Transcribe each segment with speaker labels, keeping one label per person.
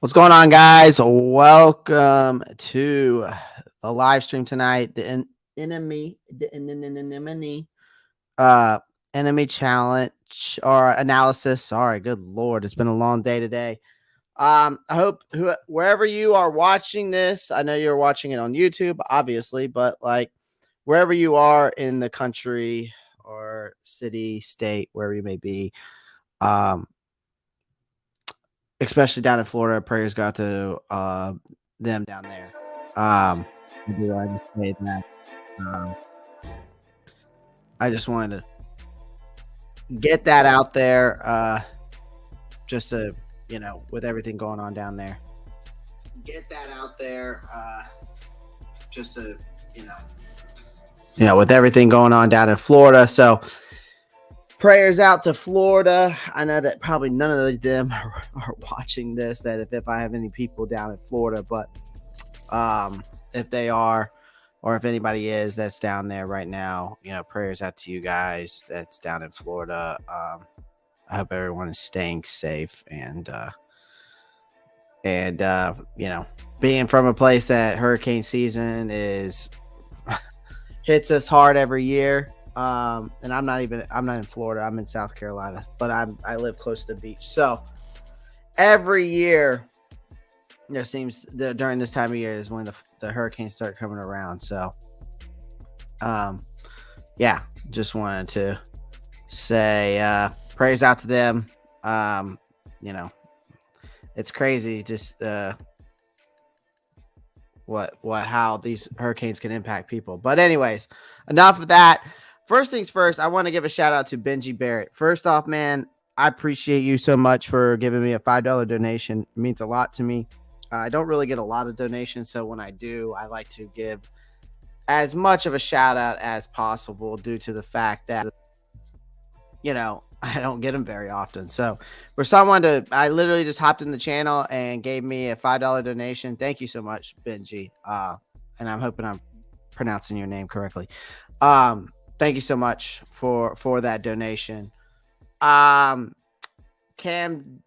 Speaker 1: What's going on, guys? Welcome to the live stream tonight. Uh, enemy challenge or analysis. Sorry, good lord, it's been a long day today. I hope wherever you are watching this, I know you're watching it on YouTube, obviously, but like wherever you are in the country or city, state, wherever you may be, especially down in Florida, prayers go out to them down there. I do like to say that. Um, I just wanted to get that out there, just to with everything going on down there. Get that out there, just to with everything going on down in Florida. So prayers out to Florida. I know that probably none of them are watching this. That if I have any people down in Florida, but if they are, or if anybody is that's down there right now, prayers out to you guys that's down in Florida. I hope everyone is staying safe and being from a place that hurricane season is hits us hard every year. And I'm not in Florida. I'm in South Carolina, but I live close to the beach. So every year, it seems that during this time of year is when the hurricanes start coming around. So, just wanted to say prayers out to them. It's crazy just how these hurricanes can impact people. But anyways, enough of that. First things first, I want to give a shout out to Benji Barrett. First off, man, I appreciate you so much for giving me a $5 donation. It means a lot to me. I don't really get a lot of donations, so when I do, I like to give as much of a shout out as possible due to the fact that, I don't get them very often. So for someone I literally just hopped in the channel and gave me a $5 donation. Thank you so much, Benji. And I'm hoping I'm pronouncing your name correctly. Thank you so much for that donation. Cam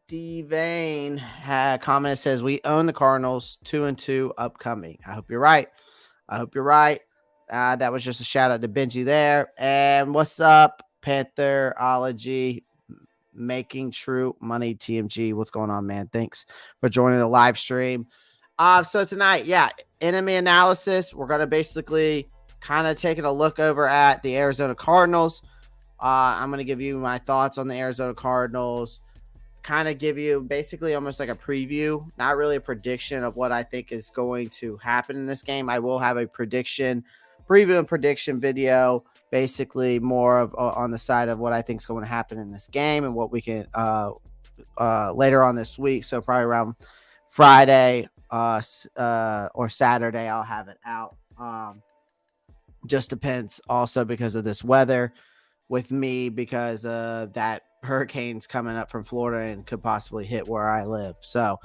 Speaker 1: Devane had commented, says we own the Cardinals 2-2 upcoming. I hope you're right. That was just a shout out to Benji there. And what's up, Pantherology, making true money TMG? What's going on, man? Thanks for joining the live stream. So tonight, enemy analysis. We're gonna basically kind of taking a look over at the Arizona Cardinals. I'm gonna give you my thoughts on the Arizona Cardinals. Kind of give you basically almost like a preview, not really a prediction of what I think is going to happen in this game. I will have a preview and prediction video, basically more of on the side of what I think is going to happen in this game and what we can later on this week. So probably around Friday or Saturday, I'll have it out. Just depends also because of this weather with me, because that hurricane's coming up from Florida and could possibly hit where I live. So,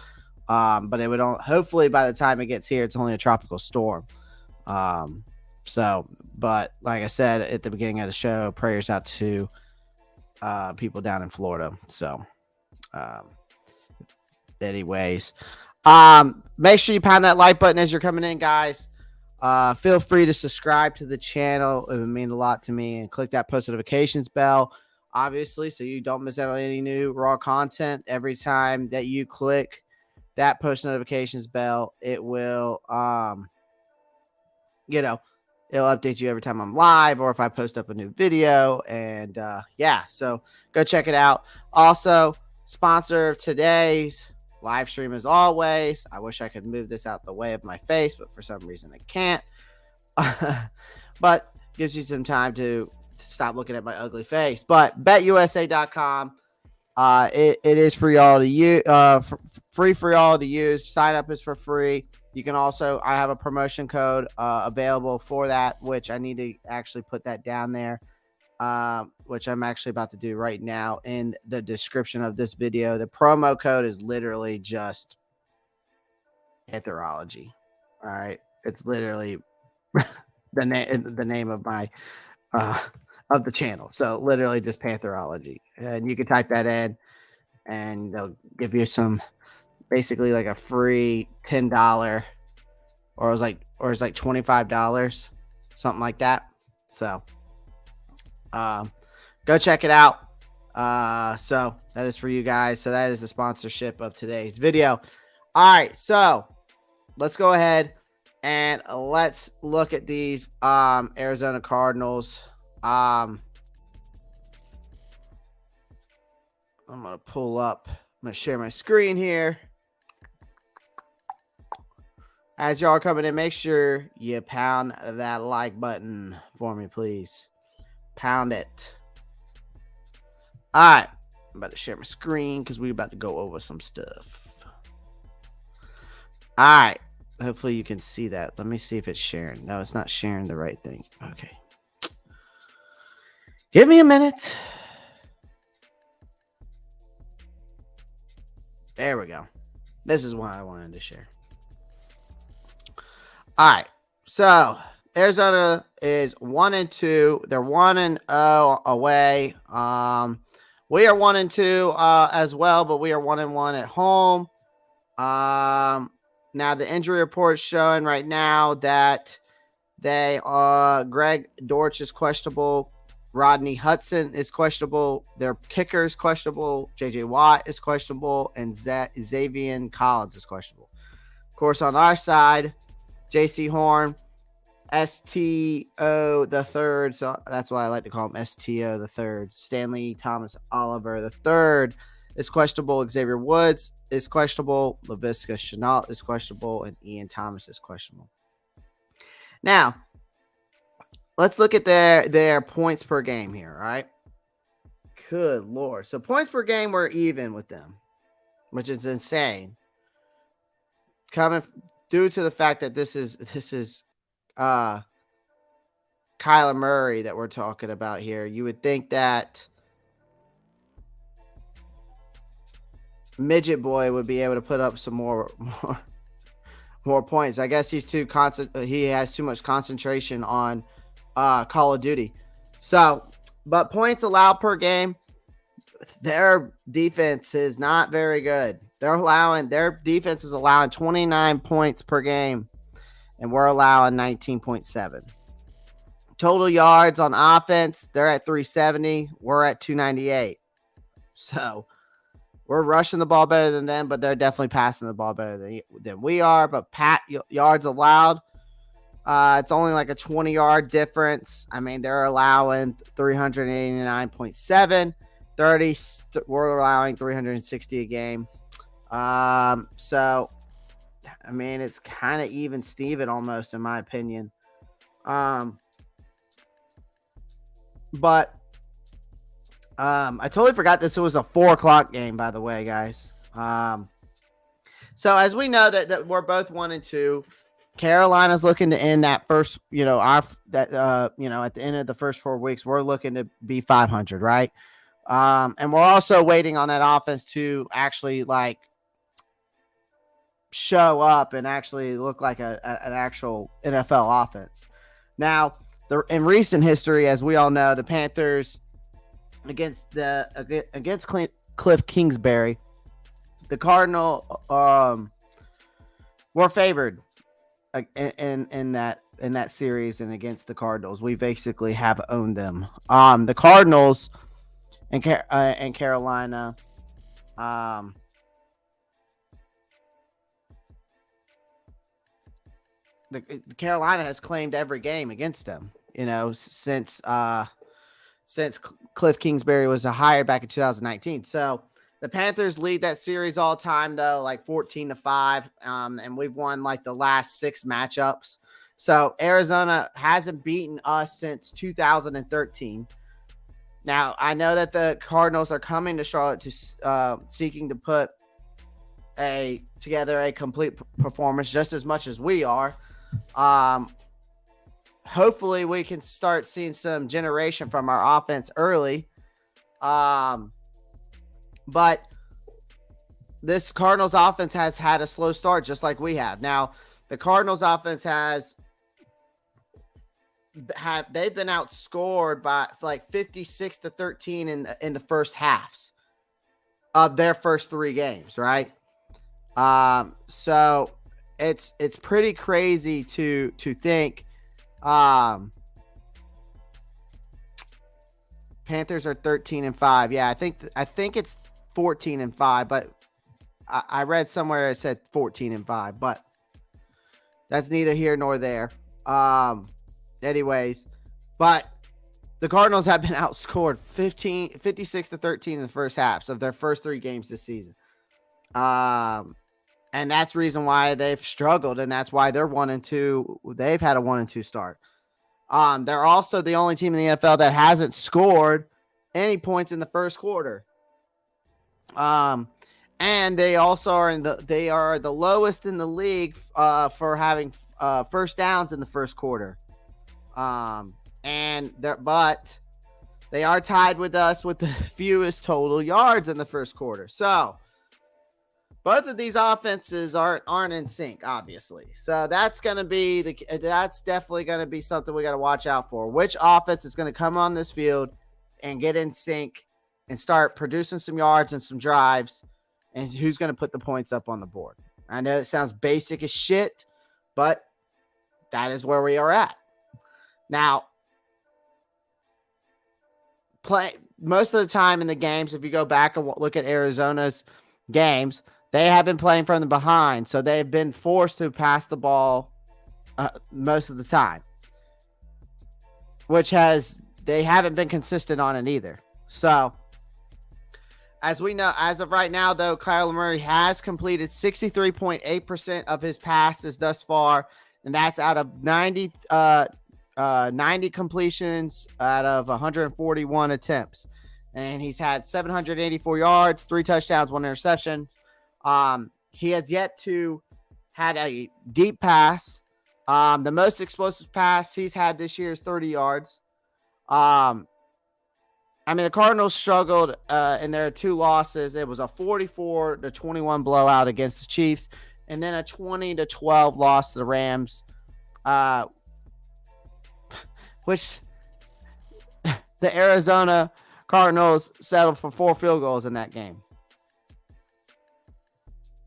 Speaker 1: but it would hopefully by the time it gets here, it's only a tropical storm. But like I said at the beginning of the show, prayers out to people down in Florida. So, anyways, make sure you pound that like button as you're coming in, guys. Feel free to subscribe to the channel. It would mean a lot to me, and click that post notifications bell, obviously, so you don't miss out on any new raw content. Every time that you click that post notifications bell, it will, it'll update you every time I'm live or if I post up a new video. And so go check it out. Also, sponsor of today's live stream as always. I wish I could move this out the way of my face, but for some reason I can't. But gives you some time to stop looking at my ugly face. But betusa.com. It is for y'all to use, free for y'all to use. Sign up is for free. You can also, I have a promotion code available for that, which I need to actually put that down there, which I'm actually about to do right now in the description of this video. The promo code is literally just Pantherology. All right. It's literally the name of my, of the channel. So literally just Pantherology. And you can type that in and they'll give you some basically like a free $10, or it was like $25, something like that. So go check it out. So that is for you guys. So that is the sponsorship of today's video. All right, so let's go ahead and let's look at these Arizona Cardinals. I'm gonna pull up. I'm gonna share my screen here. As y'all are coming in, make sure you pound that like button for me, please. Pound it. All right, I'm about to share my screen because we're about to go over some stuff. All right, hopefully you can see that. Let me see if it's sharing. No, it's not sharing the right thing. Okay. Give me a minute. There we go. This is what I wanted to share. All right, so Arizona is 1-2. They're 1-0 away. We are 1-2 as well, but we are 1-1 at home. Now the injury report is showing right now that they Greg Dortch is questionable. Rodney Hudson is questionable. Their kicker is questionable. JJ Watt is questionable, and Xavian Collins is questionable. Of course, on our side, JC Horn, STO the third, so that's why I like to call him STO the third. Stanley Thomas Oliver the third is questionable. Xavier Woods is questionable. Laviska Shenault is questionable, and Ian Thomas is questionable. Now, let's look at their points per game here. All right. Good Lord. So points per game, we're even with them, which is insane. Coming due to the fact that this is Kyler Murray that we're talking about here. You would think that Midget Boy would be able to put up some more points. I guess he's he has too much concentration on Call of Duty. So, but points allowed per game, their defense is not very good. Their defense is allowing 29 points per game, and we're allowing 19.7. Total yards on offense, they're at 370. We're at 298. So we're rushing the ball better than them, but they're definitely passing the ball better than we are. But yards allowed, it's only like a 20-yard difference. I mean, they're allowing 389.7. We're allowing 360 a game. So, I mean, it's kind of even Steven almost, in my opinion. But I totally forgot this was a 4:00 game, by the way, guys. So as we know that we're both 1-2, Carolina's looking to end that first, at the end of the first 4 weeks, we're looking to be 500, right? And we're also waiting on that offense to actually show up and actually look like an actual NFL offense. Now, in recent history, as we all know, the Panthers against Cliff Kingsbury, the Cardinal were favored in that series, and against the Cardinals, we basically have owned them. The Cardinals and Carolina, the Carolina has claimed every game against them. Since Cliff Kingsbury was hired back in 2019. So the Panthers lead that series all time, though, 14-5. And we've won the last 6 matchups. So Arizona hasn't beaten us since 2013. Now, I know that the Cardinals are coming to Charlotte to seeking to put together a complete performance just as much as we are. Hopefully we can start seeing some generation from our offense early. But this Cardinals offense has had a slow start, just like we have. Now, the Cardinals offense they've been outscored by 56-13 in the first halves of their first 3 games, right? So it's pretty crazy to think. Panthers are 13-5. Yeah, I think it's 14-5, but I read somewhere it said 14-5, but that's neither here nor there. Anyways, but the Cardinals have been outscored 56-13 in the first halves of their first 3 games this season. And that's the reason why they've struggled, and that's why they're 1-2. They've had a 1-2 start. They're also the only team in the NFL that hasn't scored any points in the first quarter. And they also are they are the lowest in the league for having first downs in the first quarter. But they are tied with us with the fewest total yards in the first quarter. So both of these offenses aren't in sync, obviously. So that's definitely going to be something we got to watch out for. Which offense is going to come on this field and get in sync and start producing some yards and some drives, and who's going to put the points up on the board? I know it sounds basic as shit, but that is where we are at. Now, most of the time in the games, if you go back and look at Arizona's games, they have been playing from the behind, so they've been forced to pass the ball most of the time, they haven't been consistent on it either. So, as we know, as of right now, though, Kyler Murray has completed 63.8% of his passes thus far, and that's out of 90 completions out of 141 attempts. And he's had 784 yards, 3 touchdowns, 1 interception. He has yet to had a deep pass. The most explosive pass he's had this year is 30 yards. The Cardinals struggled in their 2 losses. It was a 44-21 blowout against the Chiefs, and then a 20-12 loss to the Rams, which the Arizona Cardinals settled for 4 field goals in that game.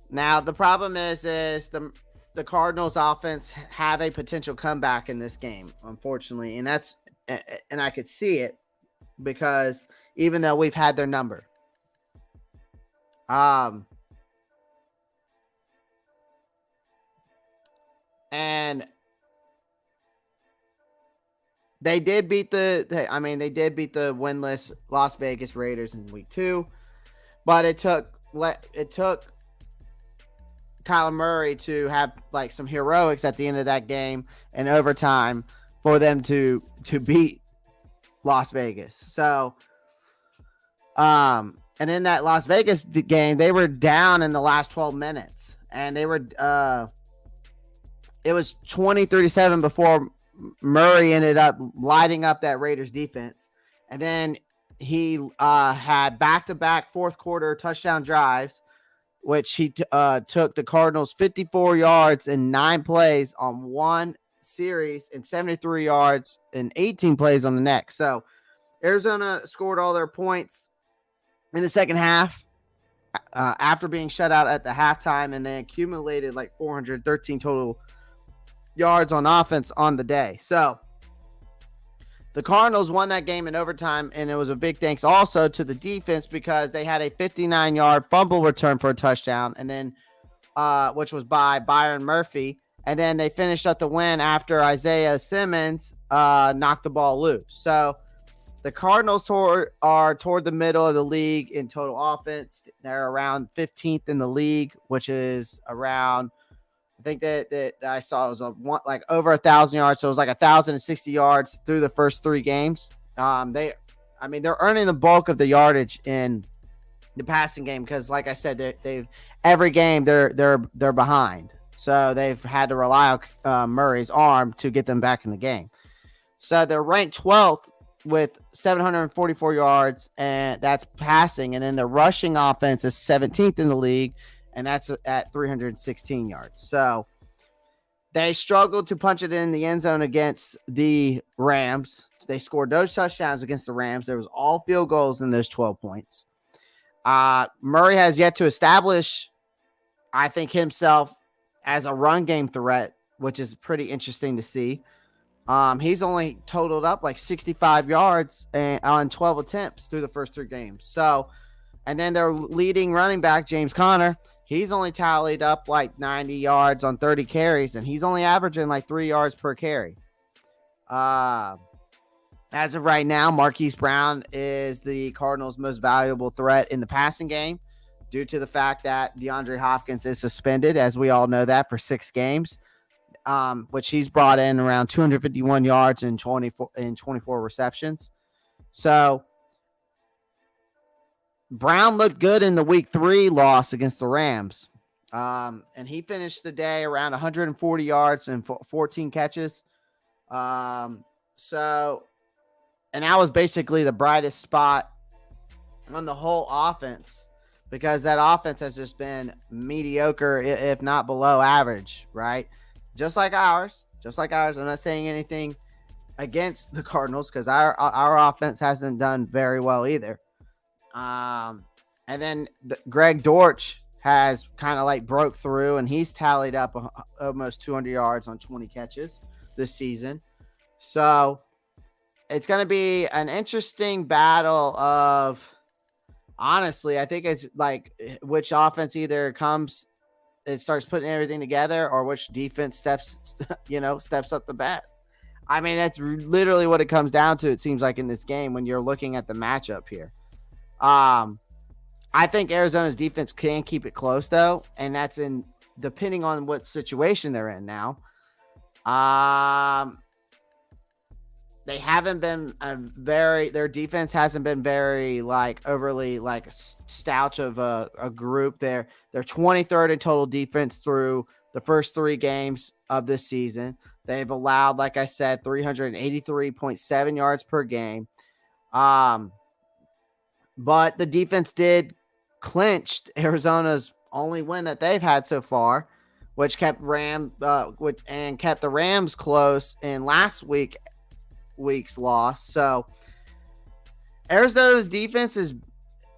Speaker 1: Now, the problem is the Cardinals offense have a potential comeback in this game, unfortunately. And I could see it because even though we've had their number. And they did beat the winless Las Vegas Raiders in week 2, but it took Kyler Murray to have like some heroics at the end of that game and overtime for them to beat Las Vegas. So, and in that Las Vegas game, they were down in the last 12 minutes, and they were it was 20-37 before Murray ended up lighting up that Raiders defense, and then he had back-to-back fourth quarter touchdown drives, which he took the Cardinals 54 yards in 9 plays on one series and 73 yards in 18 plays on the next. So Arizona scored all their points in the second half after being shut out at the halftime, and they accumulated like 413 total yards on offense on the day. So the Cardinals won that game in overtime, and it was a big thanks also to the defense because they had a 59-yard fumble return for a touchdown, and then which was by Byron Murphy, and then they finished up the win after Isaiah Simmons knocked the ball loose. So the Cardinals are toward the middle of the league in total offense. They're around 15th in the league, which is around, I think that I saw it was like over 1,000 yards. So it was like 1,060 yards through the first 3 games. They're earning the bulk of the yardage in the passing game because, like I said, they've every game they're behind. So they've had to rely on Murray's arm to get them back in the game. So they're ranked 12th with 744 yards, and that's passing. And then the rushing offense is 17th in the league, and that's at 316 yards. So they struggled to punch it in the end zone against the Rams. They scored those touchdowns against the Rams. There was all field goals in those 12 points. Murray has yet to establish I think himself as a run game threat, which is pretty interesting to see. He's only totaled up like 65 yards on 12 attempts through the first 3 games. So, and then their leading running back, James Conner, he's only tallied up like 90 yards on 30 carries, and he's only averaging like 3 yards per carry. As of right now, Marquis Brown is the Cardinals' most valuable threat in the passing game due to the fact that DeAndre Hopkins is suspended, as we all know that, for 6 games. Which he's brought in around 251 yards and 24 receptions. So Brown looked good in the week 3 loss against the Rams. And he finished the day around 140 yards and 14 catches. And that was basically the brightest spot on the whole offense, because that offense has just been mediocre, if not below average, right? Just like ours. I'm not saying anything against the Cardinals, because our offense hasn't done very well either. And then Greg Dortch has kind of like broke through, and he's tallied up almost 200 yards on 20 catches this season. So it's going to be an interesting battle of, honestly, I think it's like which offense either it starts putting everything together, or which defense steps up the best. I mean, that's literally what it comes down to, it seems like, in this game when you're looking at the matchup here. I think Arizona's defense can keep it close, though, and that's depending on what situation they're in now. They haven't been their defense hasn't been very overly stout of a group. They're 23rd in total defense through the first 3 games of this season. They've allowed, like I said, 383.7 yards per game. But the defense did clinch Arizona's only win that they've had so far, which kept kept the Rams close in last week's loss. So Arizona's defense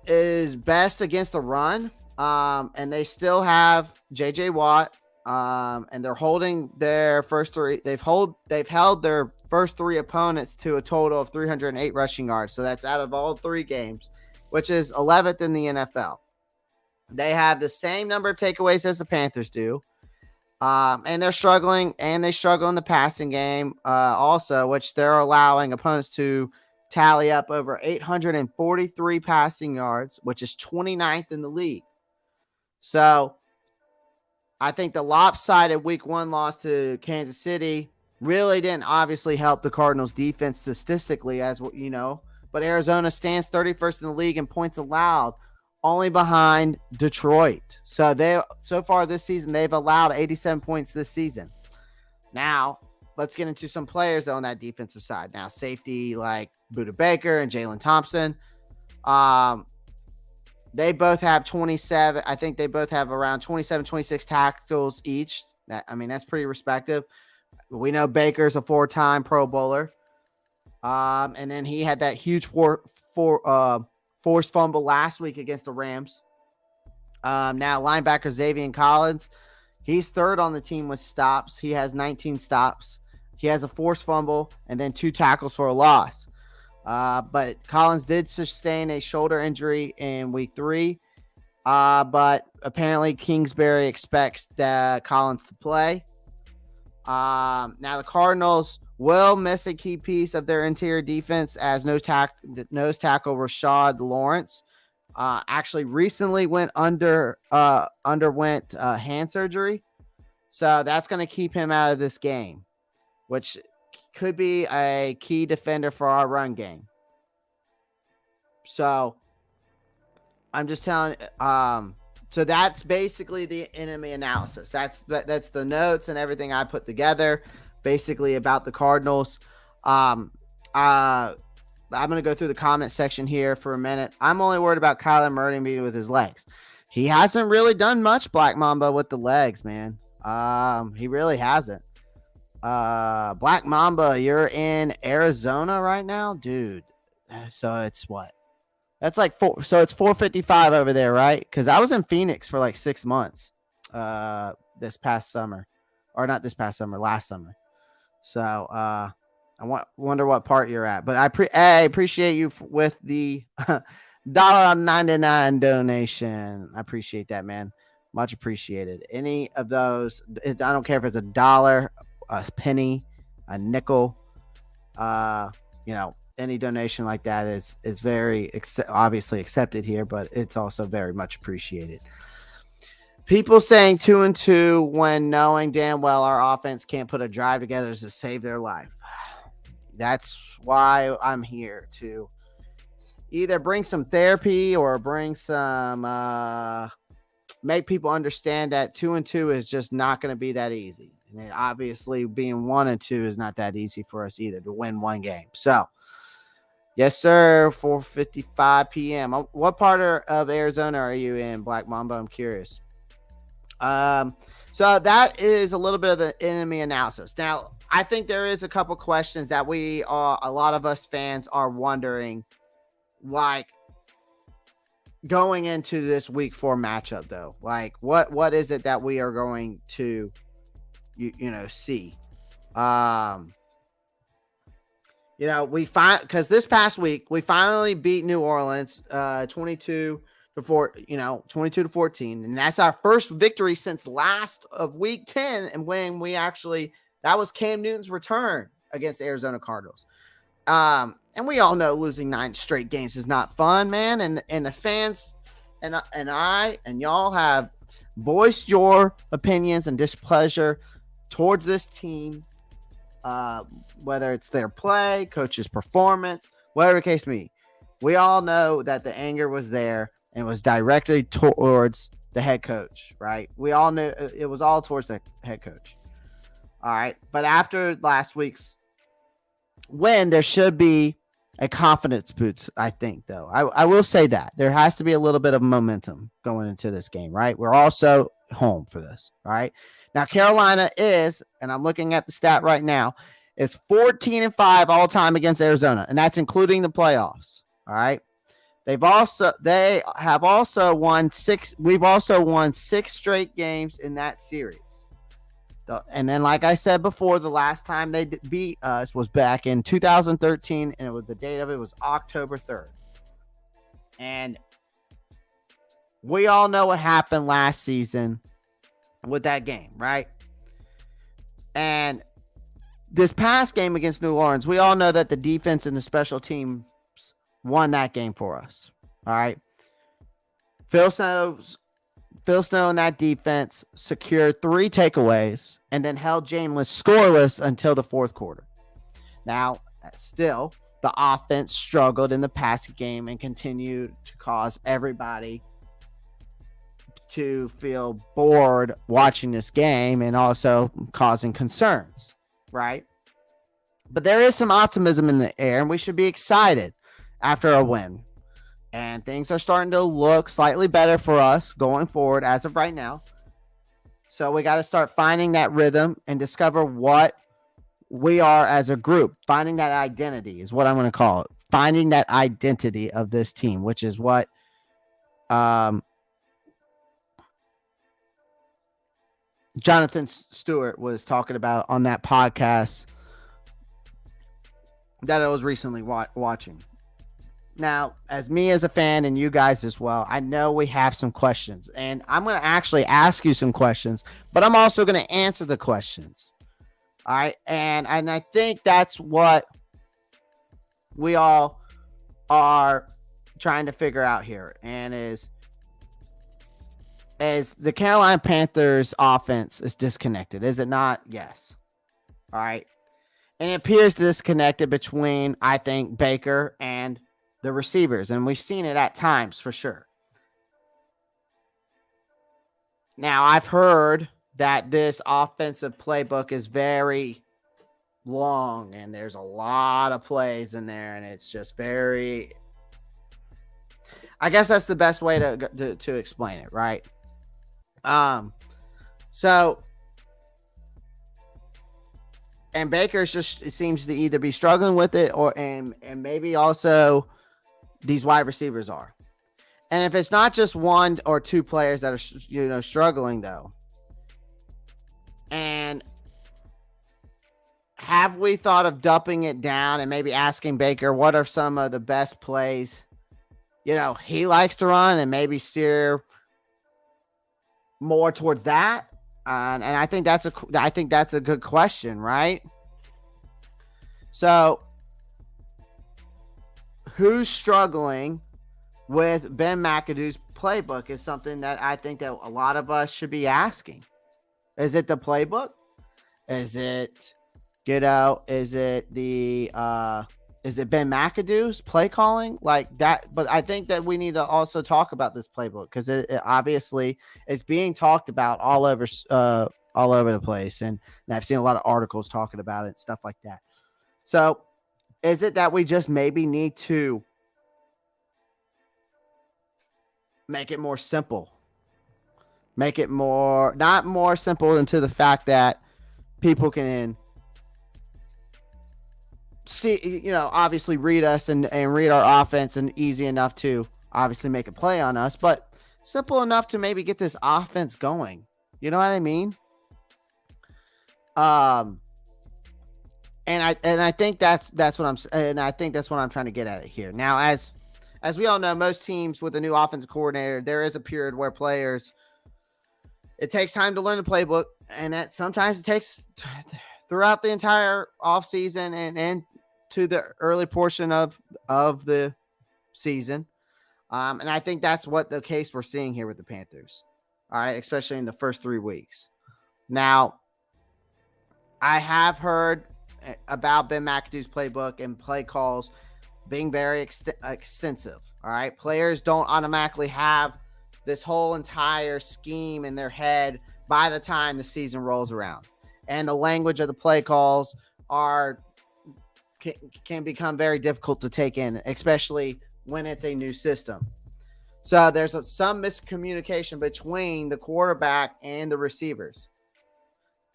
Speaker 1: is best against the run, and they still have JJ Watt, and they're holding their first 3. They've held their first 3 opponents to a total of 308 rushing yards. So that's out of all 3 games, which is 11th in the NFL. They have the same number of takeaways as the Panthers do. And they're struggling, and they struggle in the passing game also, which they're allowing opponents to tally up over 843 passing yards, which is 29th in the league. So I think the lopsided week 1 loss to Kansas City really didn't obviously help the Cardinals defense statistically, as you know, but Arizona stands 31st in the league in points allowed, only behind Detroit. So far this season, they've allowed 87 points this season. Now, let's get into some players on that defensive side. Now, safety like Budda Baker and Jalen Thompson, they both have 27. I think they both have around 27, 26 tackles each. That's pretty respective. We know Baker's a 4-time Pro Bowler. And then he had that huge forced fumble last week against the Rams. Now, linebacker Xavian Collins, he's 3rd on the team with stops. He has 19 stops. He has a forced fumble and then 2 tackles for a loss. But Collins did sustain a shoulder injury in week 3. But apparently Kingsbury expects Collins to play. Now, the Cardinals will miss a key piece of their interior defense, as nose tackle Rashad Lawrence actually recently underwent hand surgery. So that's going to keep him out of this game, which could be a key defender for our run game. So I'm just telling so that's basically the enemy analysis. That's the notes and everything I put together basically about the Cardinals. I'm going to go through the comment section here for a minute. I'm only worried about Kyler Murray being with his legs. He hasn't really done much, Black Mamba, with the legs, man. He really hasn't. Black Mamba, you're in Arizona right now, dude. So it's what? That's like 4. So it's 4:55 over there, right? Because I was in Phoenix for like 6 months. this past summer, or not this past summer, last summer. So I wonder what part you're at, but I appreciate you with the $1.99 donation. I appreciate that, man. Much appreciated. Any of those, I don't care if it's $1, a penny, a nickel, any donation like that is very obviously accepted here, but it's also very much appreciated. People saying 2-2 when knowing damn well our offense can't put a drive together to save their life. That's why I'm here, to either bring some therapy or bring some make people understand that 2-2 is just not going to be that easy. And obviously being 1-2 is not that easy for us either to win one game. So yes, sir. 4:55 p.m. What part of Arizona are you in, Black Mamba? I'm curious. So that is a little bit of the enemy analysis. Now, I think there is a couple questions that a lot of us fans are wondering, like going into this week 4 matchup, though. Like, what is it that we are going to, see? Because this past week we finally beat New Orleans 22-14, and that's our first victory since last of week 10, and when that was Cam Newton's return against the Arizona Cardinals. And we all know losing 9 straight games is not fun, man, and the fans and I and y'all have voiced your opinions and displeasure towards this team. Whether it's their play, coach's performance, whatever the case may be, we all know that the anger was there and was directly towards the head coach, right? We all knew it was all towards the head coach. All right. But after last week's win, there should be a confidence boost, I think, though. I will say that there has to be a little bit of momentum going into this game, right? We're also home for this, all right? Now, Carolina is, and I'm looking at the stat right now, is 14-5 all time against Arizona, and that's including the playoffs. All right. They have also won 6. We've also won 6 straight games in that series. And then, like I said before, the last time they beat us was back in 2013, and the date of it was October 3rd. And we all know what happened last season with that game, right? And this past game against New Orleans, we all know that the defense and the special teams won that game for us. All right. Phil Snow and that defense secured 3 takeaways and then held Jalen scoreless until the fourth quarter. Now, still, the offense struggled in the passing game and continued to cause everybody to feel bored watching this game and also causing concerns, right? But there is some optimism in the air, and we should be excited after a win. And things are starting to look slightly better for us going forward as of right now. So we got to start finding that rhythm and discover what we are as a group. Finding that identity is what I'm going to call it. Finding that identity of this team, which is what Jonathan Stewart was talking about on that podcast that I was recently watching. Now, as a fan and you guys as well, I know we have some questions, and I'm going to actually ask you some questions, but I'm also going to answer the questions. All right. And I think that's what we all are trying to figure out here. And is the Carolina Panthers offense is disconnected. Is it not? Yes. All right. And it appears disconnected between, I think, Baker and the receivers. And we've seen it at times for sure. Now, I've heard that this offensive playbook is very long and there's a lot of plays in there, and it's just very, I guess that's the best way to explain it, right? So, and Baker's just, it seems to either be struggling with it and maybe also these wide receivers are. And if it's not just 1 or 2 players that are, struggling though, have we thought of dumping it down and maybe asking Baker what are some of the best plays, he likes to run, and maybe steer more towards that? And I think that's a good question, right? So, who's struggling with Ben McAdoo's playbook is something that I think that a lot of us should be asking. Is it the playbook? Is it, is it Ben McAdoo's play calling like that? But I think that we need to also talk about this playbook because it obviously is being talked about all over the place. And I've seen a lot of articles talking about it and stuff like that. So is it that we just maybe need to make it more simple? Make it not more simple into the fact that people can see, obviously read us and read our offense and easy enough to obviously make a play on us, but simple enough to maybe get this offense going. You know what I mean? And I think that's what I'm trying to get at it here. Now, as we all know, most teams with a new offensive coordinator, there is a period where it takes time to learn the playbook, and that sometimes it takes throughout the entire offseason and to the early portion of the season. And I think that's what the case we're seeing here with the Panthers. All right, especially in the first 3 weeks. Now, I have heard about Ben McAdoo's playbook and play calls being very extensive. All right. Players don't automatically have this whole entire scheme in their head by the time the season rolls around. And the language of the play calls can become very difficult to take in, especially when it's a new system. So there's some miscommunication between the quarterback and the receivers.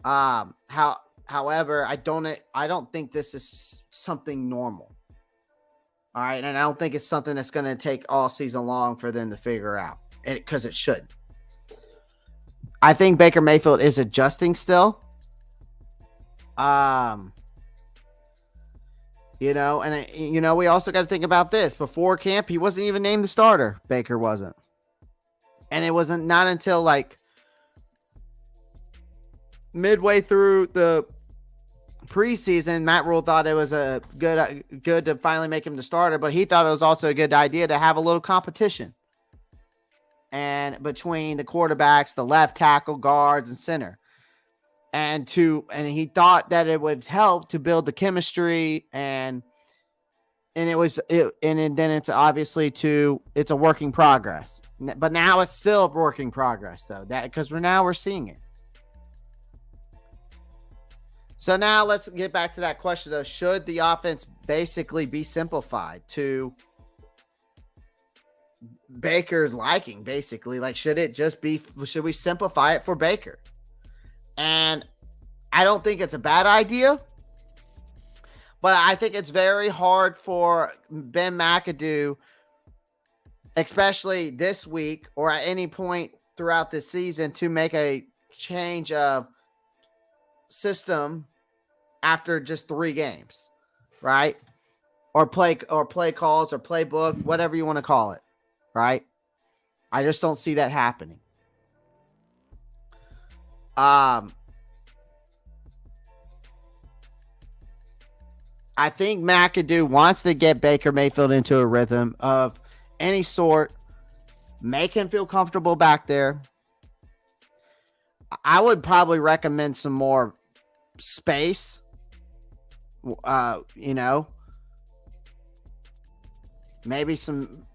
Speaker 1: However, I don't think this is something normal. All right. And I don't think it's something that's going to take all season long for them to figure out, because it shouldn't. I think Baker Mayfield is adjusting still. And we also got to think about this. Before camp, he wasn't even named the starter. Baker wasn't. And it wasn't not until like midway through the preseason, Matt Rule thought it was a good to finally make him the starter, but he thought it was also a good idea to have a little competition and between the quarterbacks, the left tackle, guards, and center. And he thought that it would help to build the chemistry and then it's obviously it's a work in progress. But now it's still a work in progress though, because we're seeing it. So now let's get back to that question though. Should the offense basically be simplified to Baker's liking, basically? Like, should we simplify it for Baker? And I don't think it's a bad idea, but I think it's very hard for Ben McAdoo, especially this week or at any point throughout this season, to make a change of system after just 3 games, right? Or play calls or playbook, whatever you want to call it, right? I just don't see that happening. I think McAdoo wants to get Baker Mayfield into a rhythm of any sort, make him feel comfortable back there. I would probably recommend some more space, maybe some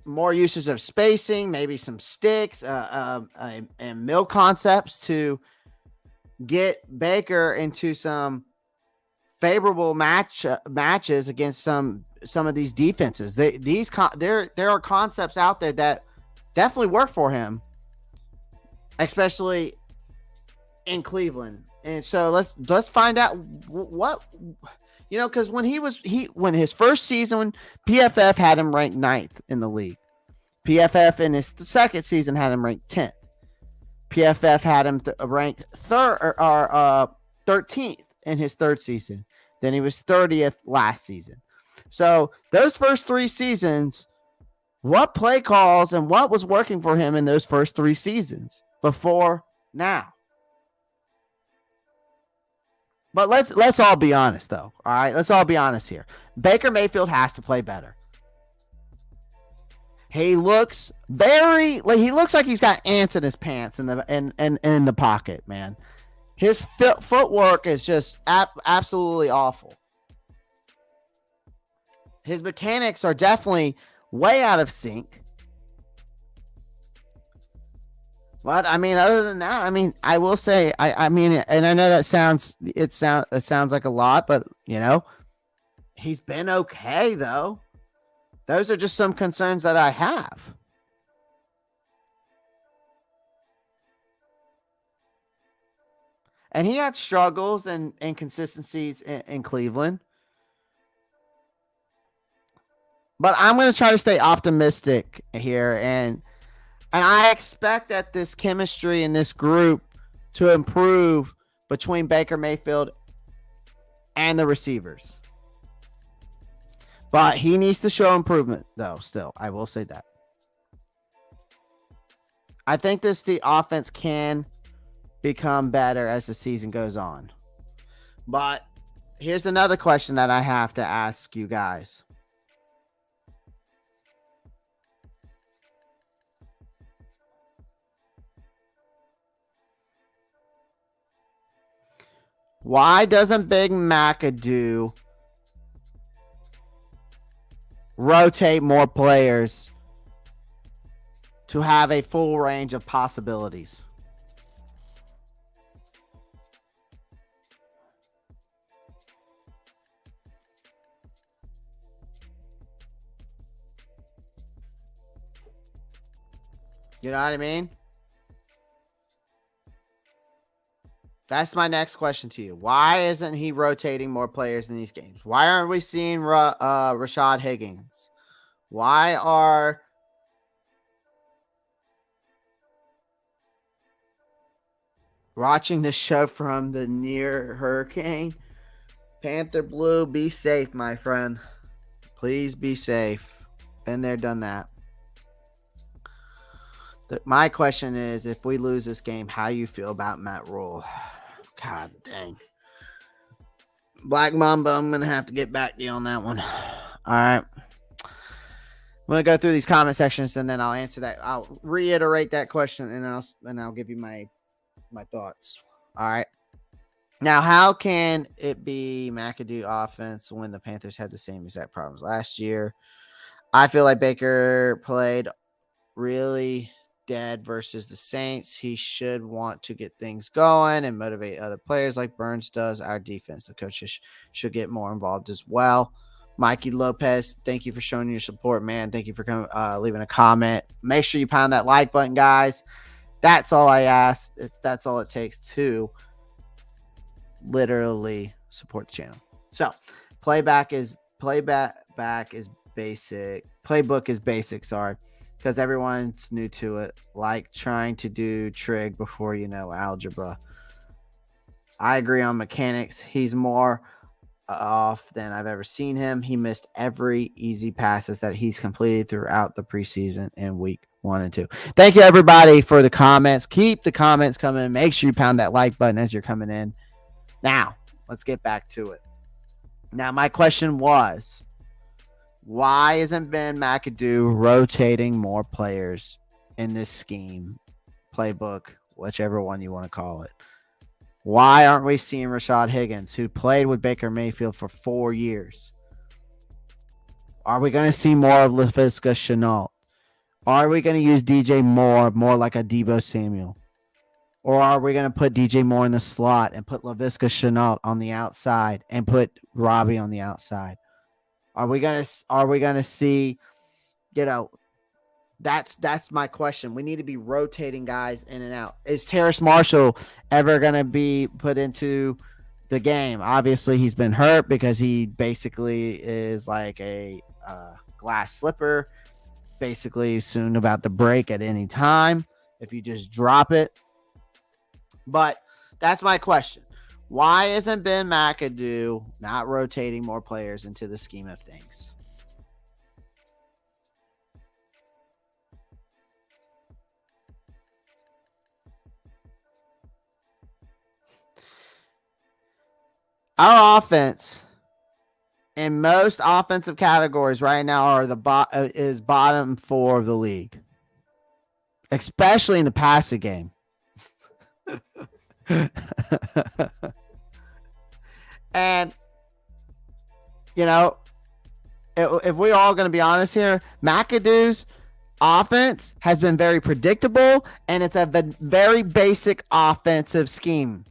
Speaker 1: more uses of spacing, maybe some sticks, and mill concepts to get Baker into some favorable matches against some of these defenses. There are concepts out there that definitely work for him, especially in Cleveland. And so let's find out what because when his first season, PFF had him ranked 9th in the league. PFF in his second season had him ranked 10th. PFF had him ranked 13th in his third season. Then he was 30th last season. So those first 3 seasons, what play calls and what was working for him in those first 3 seasons before now? But let's all be honest, though. All right, let's all be honest here. Baker Mayfield has to play better. He looks like he's got ants in his pants in the pocket, man. His footwork is just absolutely awful. His mechanics are definitely way out of sync. But I mean, other than that, I mean, I will say, I mean, and I know that sounds like a lot, but you know, he's been okay though. Those are just some concerns that I have. And he had struggles and inconsistencies in Cleveland. But I'm going to try to stay optimistic here. And I expect that this chemistry in this group to improve between Baker Mayfield and the receivers. But he needs to show improvement, though, still. I will say that. I think the offense can become better as the season goes on. But here's another question that I have to ask you guys. Why doesn't Big McAdoo rotate more players to have a full range of possibilities? You know what I mean? That's my next question to you. Why isn't he rotating more players in these games? Why aren't we seeing Rashad Higgins? Why are watching the show from the near hurricane? Panther Blue, be safe, my friend. Please be safe. Been there, done that. My question is, if we lose this game, how you feel about Matt Rule? God dang. Black Mamba, I'm going to have to get back to you on that one. All right. I'm going to go through these comment sections and then I'll answer that. I'll reiterate that question and I'll give you my thoughts. All right. Now, how can it be McAdoo offense when the Panthers had the same exact problems last year? I feel like Baker played really dead versus the Saints. He should want to get things going and motivate other players like Burns does. Our defense, the coaches should get more involved as well. Mikey Lopez, thank you for showing your support, man. Thank you for coming, leaving a comment. Make sure you pound that like button, guys. That's all I ask. That's all it takes to literally support the channel. So playbook is basic, sorry, because everyone's new to it, like trying to do trig before you know algebra. I agree on mechanics. He's more off than I've ever seen him. He missed every easy passes that he's completed throughout the preseason in week 1 and 2. Thank you, everybody, for the comments. Keep the comments coming. Make sure you pound that like button as you're coming in. Now, let's get back to it. Now, my question was, why isn't Ben McAdoo rotating more players in this scheme, playbook, whichever one you want to call it? Why aren't we seeing Rashad Higgins, who played with Baker Mayfield for 4 years? Are we going to see more of Laviska Shenault? Are we going to use DJ Moore more like a Deebo Samuel? Or are we going to put DJ Moore in the slot and put Laviska Shenault on the outside and put Robbie on the outside? Are we going to see, that's my question. We need to be rotating guys in and out. Is Terrace Marshall ever going to be put into the game? Obviously, he's been hurt because he basically is like a glass slipper, basically soon about to break at any time if you just drop it. But that's my question. Why isn't Ben McAdoo not rotating more players into the scheme of things? Our offense in most offensive categories right now are is bottom 4 of the league, especially in the passing game. And, you know, if we're all going to be honest here, McAdoo's offense has been very predictable, and it's a very basic offensive scheme.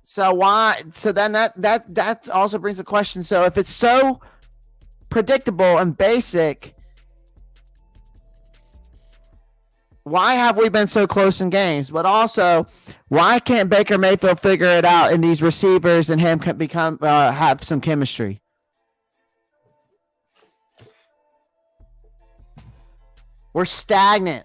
Speaker 1: So why? So then that also brings a question. So if it's so predictable and basic, why have we been so close in games? But also, why can't Baker Mayfield figure it out and these receivers and him can have some chemistry? We're stagnant.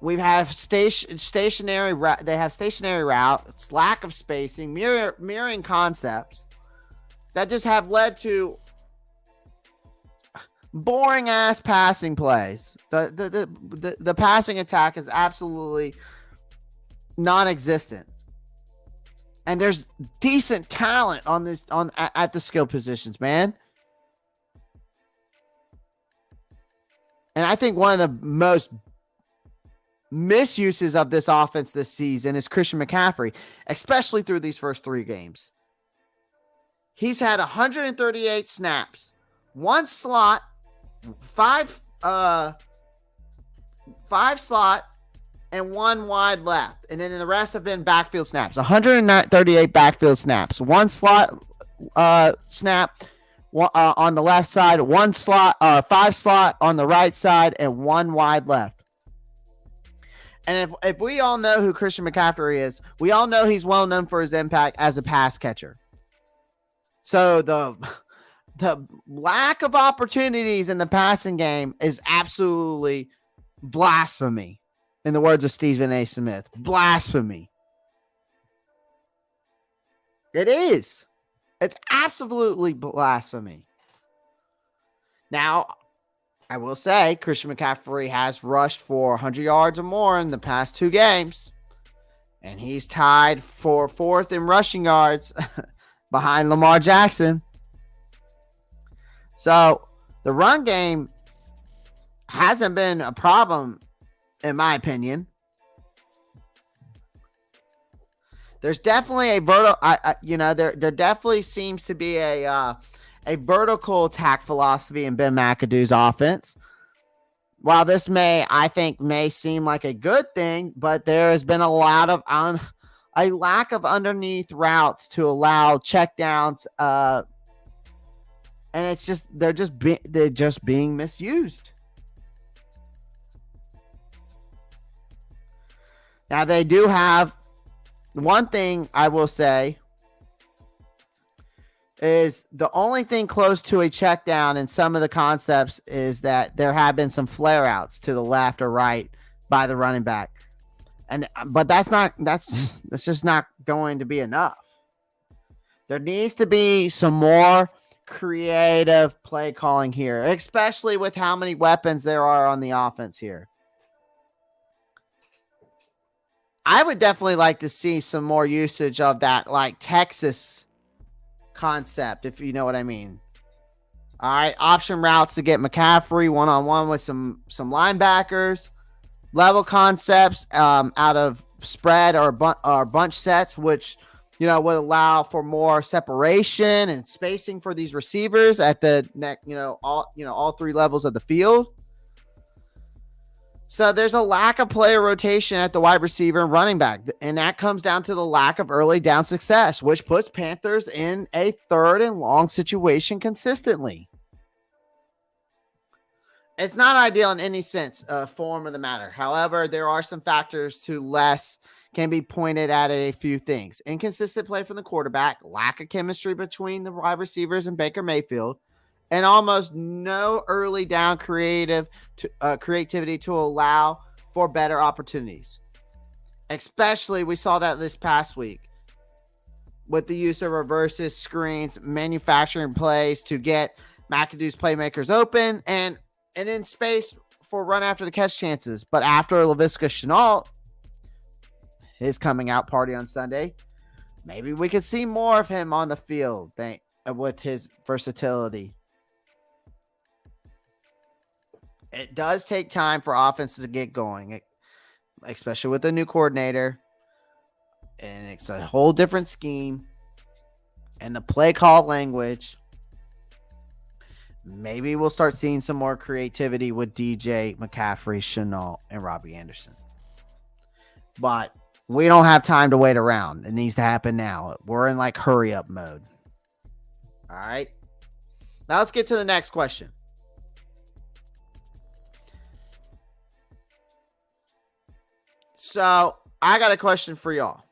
Speaker 1: We have stationary. They have stationary routes, lack of spacing, mirroring concepts that just have led to boring ass passing plays. The passing attack is absolutely non-existent, and there's decent talent at the skill positions, man. And I think one of the most misuses of this offense this season is Christian McCaffrey, especially through these first 3 games. He's had 138 snaps, 1 slot, 5 slot, and 1 wide left. And then the rest have been backfield snaps. 138 backfield snaps, 1 slot snap on the left side, 1 slot, 5 slot on the right side, and 1 wide left. And if we all know who Christian McCaffrey is, we all know he's well known for his impact as a pass catcher. So the lack of opportunities in the passing game is absolutely blasphemy. In the words of Stephen A. Smith, blasphemy. It is. It's absolutely blasphemy. Now, I will say Christian McCaffrey has rushed for 100 yards or more in the past 2 games. And he's tied for 4th in rushing yards behind Lamar Jackson. So the run game hasn't been a problem, in my opinion. There's definitely a there definitely seems to be a vertical attack philosophy in Ben McAdoo's offense. While this may seem like a good thing, but there has been a lack of underneath routes to allow checkdowns, and they're just being misused. Now they do have one thing I will say is the only thing close to a check down in some of the concepts is that there have been some flare outs to the left or right by the running back. But that's just not going to be enough. There needs to be some more creative play calling here, especially with how many weapons there are on the offense here. I would definitely like to see some more usage of that, like Texas concept, if you know what I mean. All right, option routes to get McCaffrey one-on-one with some linebackers, level concepts out of spread or bunch sets, which would allow for more separation and spacing for these receivers at the neck, all 3 levels of the field. So there's a lack of player rotation at the wide receiver and running back, and that comes down to the lack of early down success, which puts Panthers in a 3rd and long situation consistently. It's not ideal in any sense, form of the matter. However, there are some factors to less can be pointed at a few things. Inconsistent play from the quarterback, lack of chemistry between the wide receivers and Baker Mayfield, and almost no early down creativity to allow for better opportunities. Especially, we saw that this past week. with the use of reverses, screens, manufacturing plays to get McAdoo's playmakers open and in space for run after the catch chances. But after Laviska Shenault, his coming out party on Sunday, maybe we could see more of him on the field with his versatility. It does take time for offenses to get going, especially with a new coordinator. And it's a whole different scheme. And the play call language. Maybe we'll start seeing some more creativity with DJ, McCaffrey, Shenault, and Robbie Anderson. But we don't have time to wait around. It needs to happen now. We're in like hurry up mode. All right. Now let's get to the next question. So I got a question for y'all.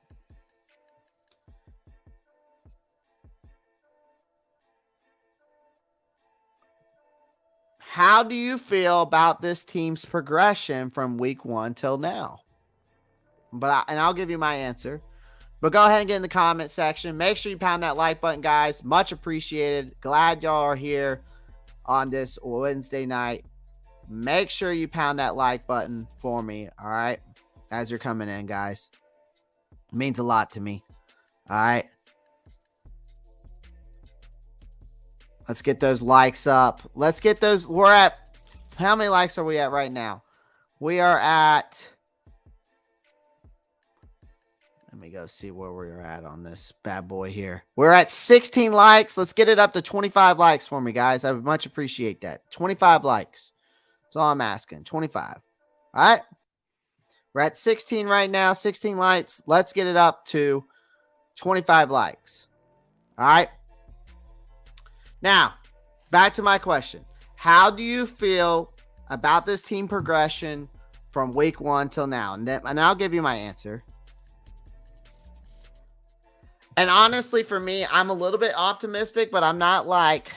Speaker 1: How do you feel about this team's progression from week 1 till now? I'll give you my answer. But go ahead and get in the comment section. Make sure you pound that like button, guys. Much appreciated. Glad y'all are here on this Wednesday night. Make sure you pound that like button for me, all right? As you're coming in, guys. It means a lot to me. All right. Let's get those likes up. Let's get those. We're at, how many likes are we at right now? We are at, let me go see where we're at on this bad boy here. We're at 16 likes. Let's get it up to 25 likes for me, guys. I would much appreciate that. 25 likes. That's all I'm asking. 25. All right. We're at 16 right now. 16 likes. Let's get it up to 25 likes. All right. Now, back to my question. How do you feel about this team progression from week 1 till now? And I'll give you my answer. And honestly, for me, I'm a little bit optimistic, but I'm not like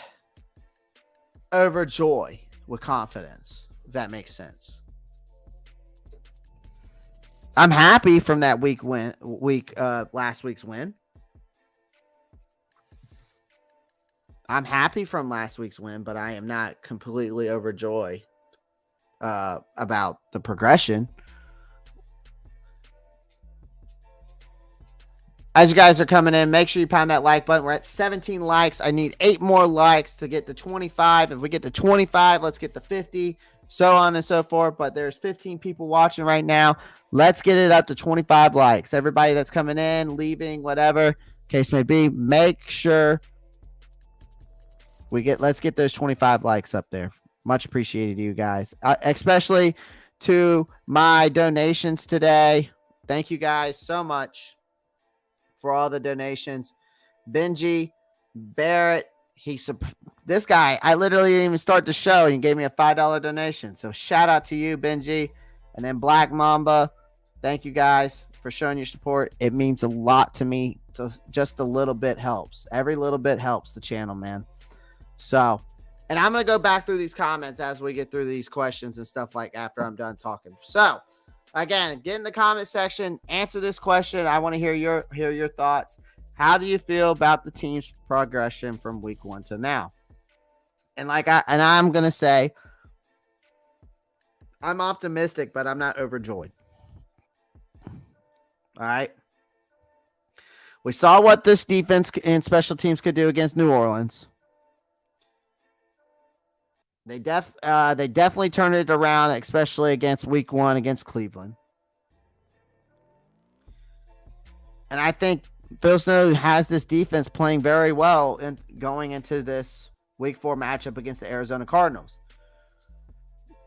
Speaker 1: overjoyed with confidence, if that makes sense. I'm happy from that last week's win. I'm happy from last week's win, but I am not completely overjoyed about the progression. As you guys are coming in, make sure you pound that like button. We're at 17 likes. I need 8 more likes to get to 25. If we get to 25, let's get to 50, so on and so forth. But there's 15 people watching right now. Let's get it up to 25 likes. Everybody that's coming in, leaving, whatever case may be, make sure let's get those 25 likes up there. Much appreciated, you guys, especially to my donations today. Thank you guys so much for all the donations. Benji Barrett, this guy, I literally didn't even start the show. He gave me a $5 donation. So shout out to you, Benji. And then Black Mamba, thank you guys for showing your support. It means a lot to me. So just a little bit helps. Every little bit helps the channel, man. So, and I'm going to go back through these comments as we get through these questions and stuff like after I'm done talking. So, again, get in the comment section, answer this question. I want to hear your thoughts. How do you feel about the team's progression from week 1 to now? And I'm going to say I'm optimistic, but I'm not overjoyed. All right. We saw what this defense and special teams could do against New Orleans. They definitely turned it around, especially against week 1 against Cleveland. And I think Phil Snow has this defense playing very well and going into this week 4 matchup against the Arizona Cardinals.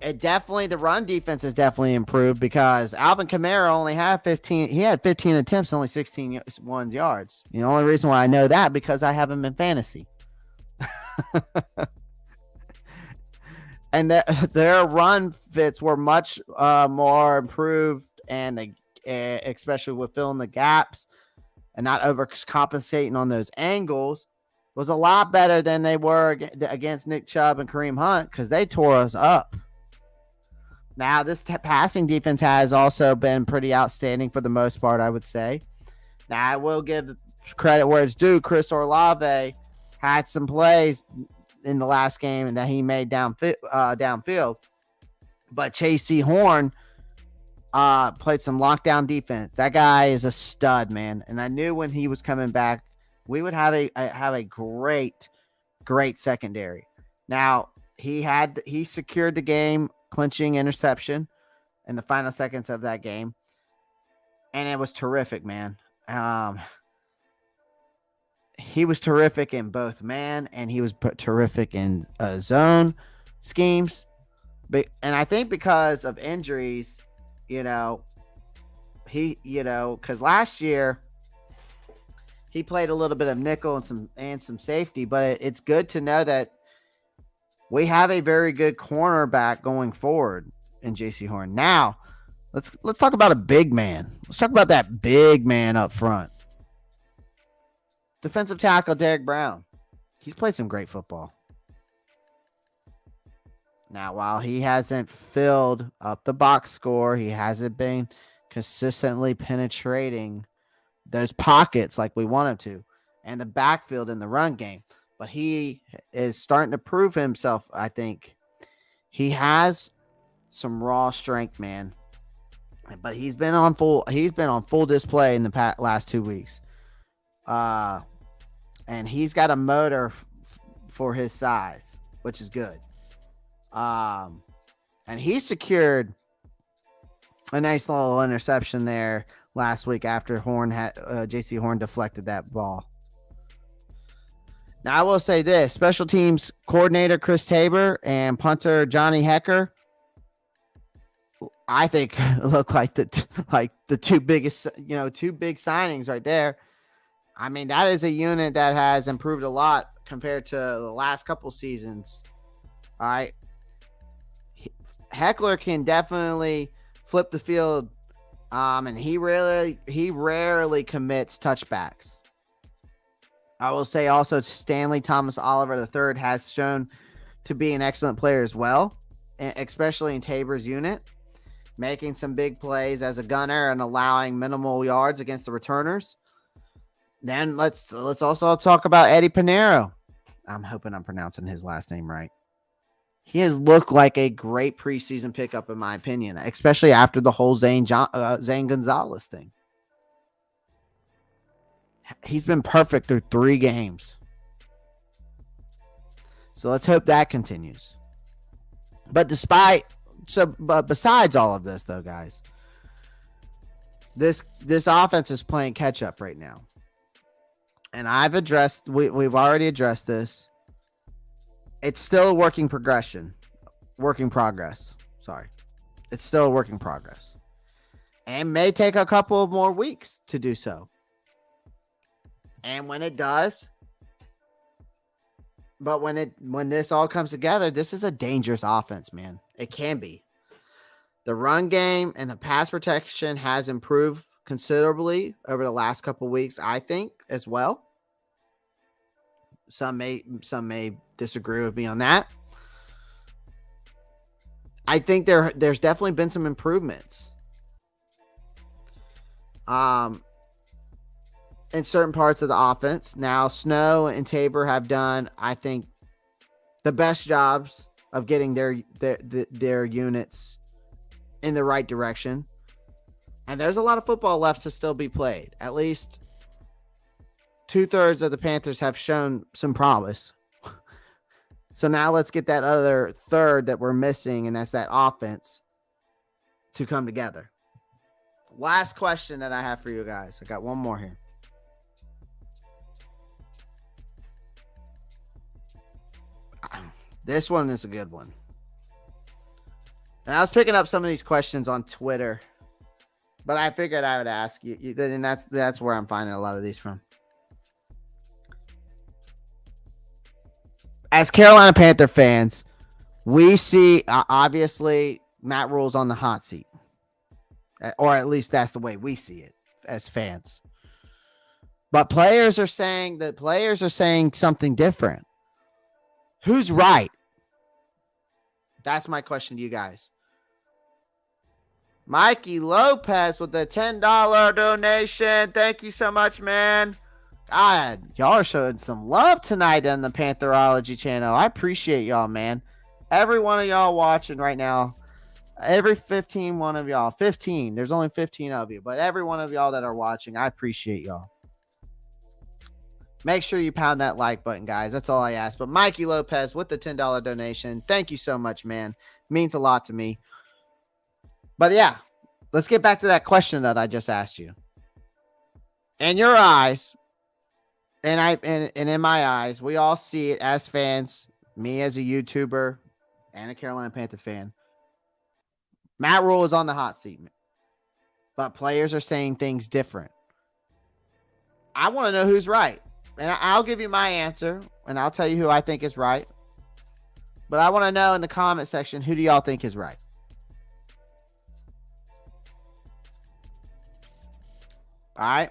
Speaker 1: The run defense has definitely improved because Alvin Kamara only had 15. He had 15 attempts, only 16 yards. The only reason why I know that because I have him in fantasy. And their run fits were much more improved, and especially with filling the gaps and not overcompensating on those angles, was a lot better than they were against Nick Chubb and Kareem Hunt because they tore us up. Now, this passing defense has also been pretty outstanding for the most part, I would say. Now, I will give credit where it's due. Chris Olave had some plays in the last game and that he made downfield. But Chasey Horn played some lockdown defense. That guy is a stud, man. And I knew when he was coming back, we would have a great secondary. Now, he secured the game clinching interception in the final seconds of that game. And it was terrific, man. He was terrific in both man and he was terrific in zone schemes. And I think because of injuries, because last year he played a little bit of nickel and some safety, but it's good to know that we have a very good cornerback going forward in J.C. Horn. Now, let's talk about a big man. Let's talk about that big man up front. Defensive tackle Derek Brown. He's played some great football. Now, while he hasn't filled up the box score, he hasn't been consistently penetrating those pockets like we want him to, and the backfield in the run game. But he is starting to prove himself, I think. He has some raw strength, man. But he's been on full display in the last 2 weeks. And he's got a motor for his size, which is good. And he secured a nice little interception there last week after J.C. Horn deflected that ball. Now, I will say this. Special teams coordinator Chris Tabor and punter Johnny Hecker, I think, look like the two big signings right there. I mean, that is a unit that has improved a lot compared to the last couple seasons. All right. Heckler can definitely flip the field, and he rarely commits touchbacks. I will say also Stanley Thomas Oliver III has shown to be an excellent player as well, especially in Tabor's unit, making some big plays as a gunner and allowing minimal yards against the returners. Then let's also talk about Eddie Pinero. I'm hoping I'm pronouncing his last name right. He has looked like a great preseason pickup, in my opinion, especially after the whole Zane Gonzalez thing. He's been perfect through 3 games. So let's hope that continues. But besides all of this, though, guys, this offense is playing catch up right now. And we've already addressed this. It's still a work in progress. Sorry. It's still a work in progress. And may take a couple of more weeks to do so. And when it does, but when this all comes together, this is a dangerous offense, man. It can be. The run game and the pass protection has improved considerably over the last couple of weeks, I think, as well. Some may disagree with me on that. I think there's definitely been some improvements. In certain parts of the offense. Now, Snow and Tabor have done, I think, the best jobs of getting their units in the right direction. And there's a lot of football left to still be played. At least 2/3 of the Panthers have shown some promise. So now let's get that other third that we're missing, and that's that offense, to come together. Last question that I have for you guys. I got one more here. This one is a good one. And I was picking up some of these questions on Twitter, but I figured I would ask you, and that's where I'm finding a lot of these from. As Carolina Panther fans, we see, obviously, Matt Rule's on the hot seat. Or at least that's the way we see it as fans. But players are saying something different. Who's right? That's my question to you guys. Mikey Lopez with a $10 donation. Thank you so much, man. God, y'all are showing some love tonight on the Pantherology channel. I appreciate y'all, man. Every one of y'all watching right now, every 15 one of y'all, 15. There's only 15 of you, but every one of y'all that are watching, I appreciate y'all. Make sure you pound that like button, guys. That's all I ask. But Mikey Lopez with the $10 donation. Thank you so much, man. It means a lot to me. But yeah, let's get back to that question that I just asked you. In your eyes, and in my eyes, we all see it as fans, me as a YouTuber and a Carolina Panther fan. Matt Rule is on the hot seat, but players are saying things different. I want to know who's right. And I'll give you my answer, and I'll tell you who I think is right. But I want to know in the comment section, who do y'all think is right? All right.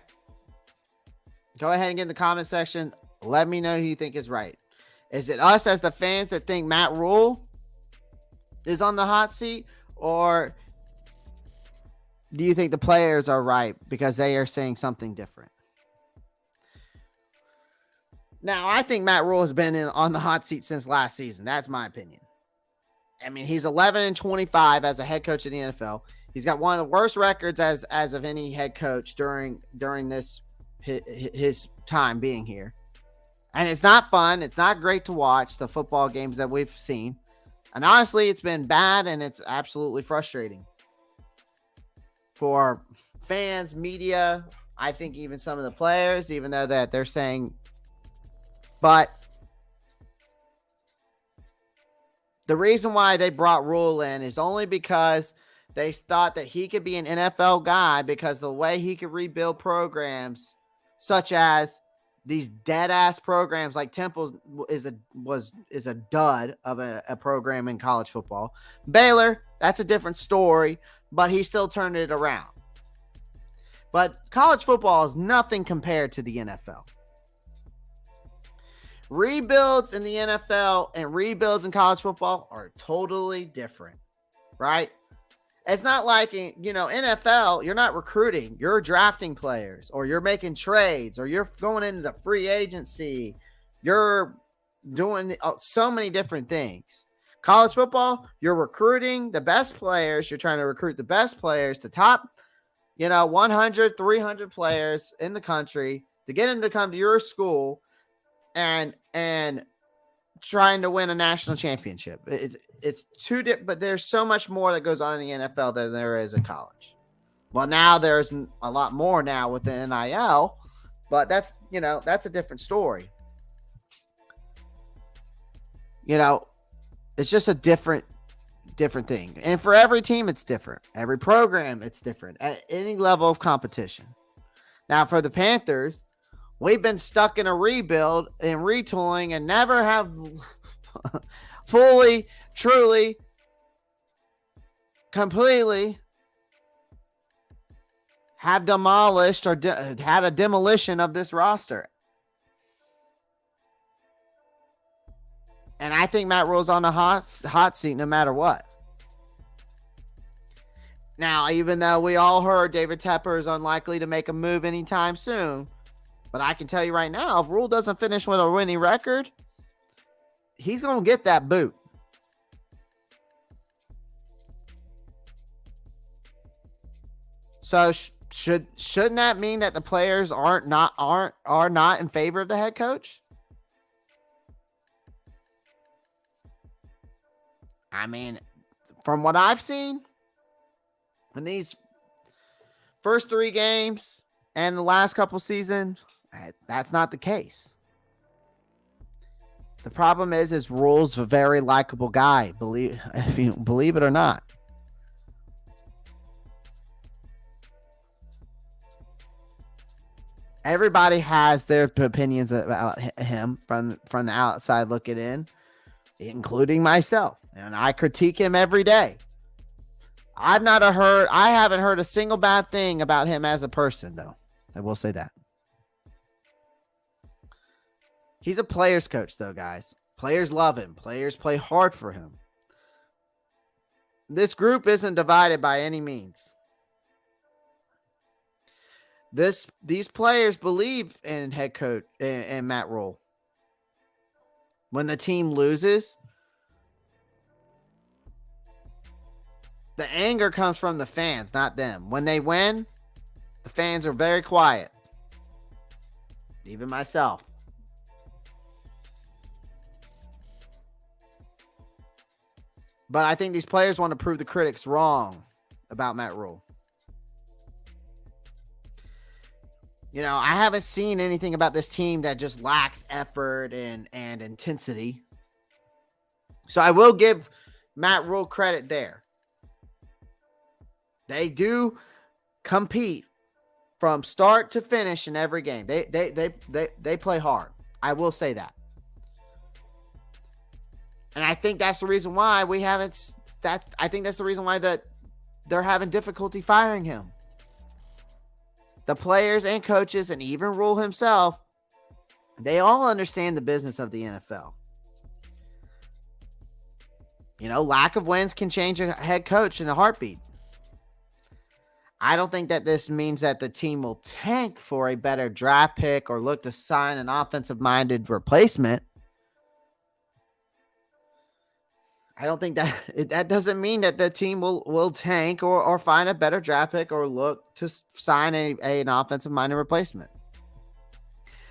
Speaker 1: Go ahead and get in the comment section. Let me know who you think is right. Is it us as the fans that think Matt Rule is on the hot seat? Or do you think the players are right because they are saying something different? Now, I think Matt Rule has been on the hot seat since last season. That's my opinion. I mean, he's 11-25 as a head coach in the NFL. He's got one of the worst records as of any head coach during this his time being here. And it's not fun. It's not great to watch the football games that we've seen. And honestly, it's been bad and it's absolutely frustrating for fans, media. I think even some of the players, even though that they're saying, but the reason why they brought Rule in is only because they thought that he could be an NFL guy because the way he could rebuild programs such as these dead ass programs like Temple is a dud of a program in college football. Baylor, that's a different story, but he still turned it around. But college football is nothing compared to the NFL. Rebuilds in the NFL and rebuilds in college football are totally different, right? It's not like, NFL, you're not recruiting. You're drafting players or you're making trades or you're going into the free agency. You're doing so many different things. College football, you're recruiting the best players. You're trying to recruit the best players, the top, 100, 300 players in the country to get them to come to your school and trying to win a national championship. It's too different, but there's so much more that goes on in the NFL than there is in college. Well, now there's a lot more now with the NIL, but that's a different story. It's just a different thing. And for every team, it's different. Every program, it's different at any level of competition. Now, for the Panthers, we've been stuck in a rebuild and retooling and never have fully, truly, completely have demolished or had a demolition of this roster. And I think Matt Rule's on the hot seat no matter what. Now, even though we all heard David Tepper is unlikely to make a move anytime soon, but I can tell you right now, if Rule doesn't finish with a winning record, he's going to get that boot. So shouldn't that mean that the players are not in favor of the head coach? I mean, from what I've seen in these first 3 games and the last couple seasons, that's not the case. The problem is Rule's a very likable guy, if you believe it or not. Everybody has their opinions about him from the outside looking in, including myself. And I critique him every day. I haven't heard a single bad thing about him as a person, though. I will say that. He's a player's coach, though, guys. Players love him. Players play hard for him. This group isn't divided by any means. These players believe in head coach and Matt Rule. When the team loses, the anger comes from the fans, not them. When they win, the fans are very quiet. Even myself. But I think these players want to prove the critics wrong about Matt Rule. You know, I haven't seen anything about this team that just lacks effort and intensity. So I will give Matt Rule credit there. They do compete from start to finish in every game. They play hard. I will say that. And I think that's the reason why I think that's the reason why they're having difficulty firing him. The players and coaches and even Rule himself, they all understand the business of the NFL. You know, lack of wins can change a head coach in a heartbeat. I don't think that this means that the team will tank for a better draft pick or look to sign an offensive-minded replacement. I don't think that doesn't mean that the team will tank or find a better draft pick or look to sign an offensive-minded replacement.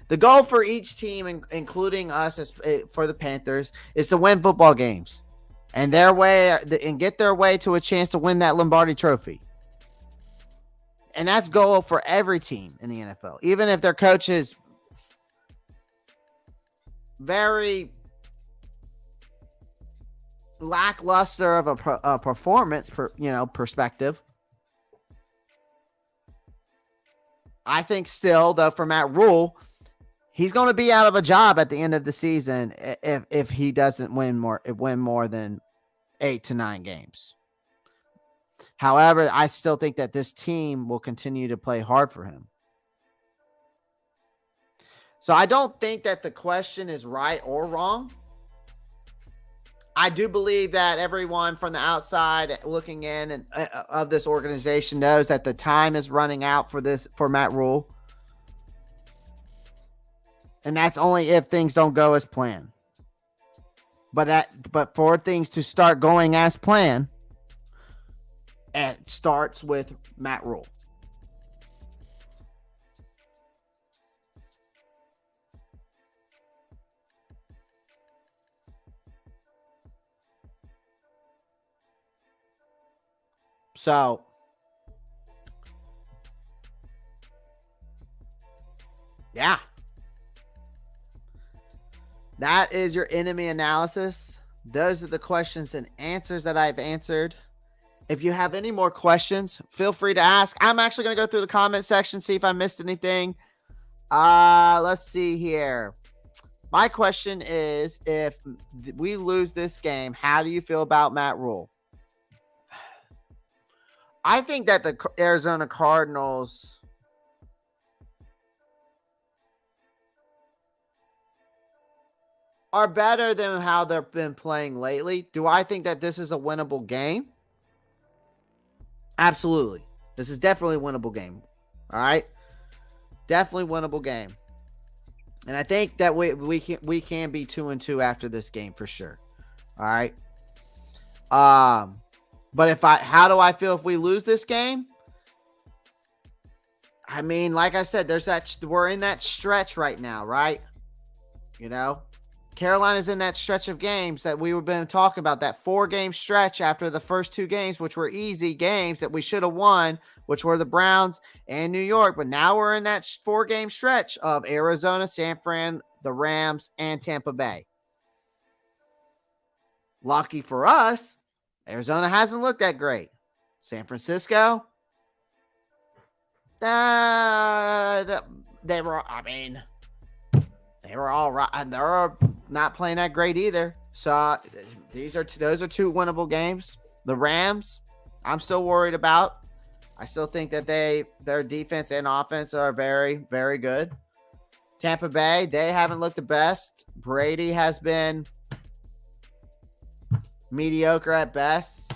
Speaker 1: The goal for each team, including us for the Panthers, is to win football games and get their way to a chance to win that Lombardi Trophy. And that's goal for every team in the NFL. Even if their coach is very lackluster of a performance perspective. I think still, though, for Matt Rule, he's going to be out of a job at the end of the season if he doesn't win more than 8 to 9 games. However, I still think that this team will continue to play hard for him. So I don't think that the question is right or wrong. I do believe that everyone from the outside looking in and of this organization knows that the time is running out for Matt Rule. And that's only if things don't go as planned. But for things to start going as planned, it starts with Matt Rule. So, yeah. That is your enemy analysis. Those are the questions and answers that I've answered. If you have any more questions, feel free to ask. I'm actually going to go through the comment section, see if I missed anything. Let's see here. My question is, if we lose this game, how do you feel about Matt Rule? I think that the Arizona Cardinals are better than how they've been playing lately. Do I think that this is a winnable game? Absolutely. This is definitely a winnable game. All right? Definitely winnable game. And I think that we can be 2-2 after this game for sure. All right? But how do I feel if we lose this game? I mean, like I said, we're in that stretch right now, right? You know, Carolina's in that stretch of games that we've been talking about, that 4-game stretch after the first 2 games, which were easy games that we should have won, which were the Browns and New York. But now we're in that 4-game stretch of Arizona, San Fran, the Rams, and Tampa Bay. Lucky for us, Arizona hasn't looked that great. San Francisco, they were all right, and they're not playing that great either. So those are 2 winnable games. The Rams, I'm still worried about. I still think that their defense and offense are very, very good. Tampa Bay, they haven't looked the best. Brady has been mediocre at best.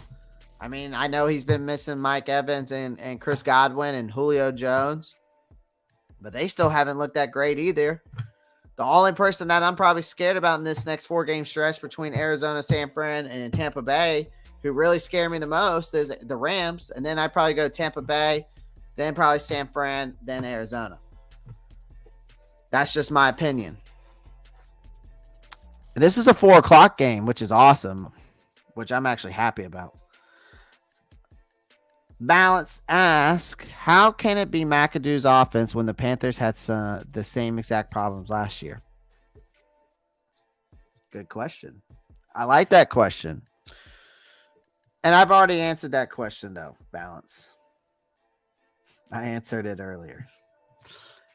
Speaker 1: I mean, I know he's been missing Mike Evans and Chris Godwin and Julio Jones. but they still haven't looked that great either. The only person that I'm probably scared about in this next 4-game stretch between Arizona, San Fran, and Tampa Bay, who really scare me the most, is the Rams. And then I'd probably go Tampa Bay, then probably San Fran, then Arizona. That's just my opinion. This is a 4 o'clock game, which is awesome, which I'm actually happy about. Balance ask, how can it be McAdoo's offense when the Panthers had the same exact problems last year? Good question. I like that question. And I've already answered that question, though, Balance. I answered it earlier.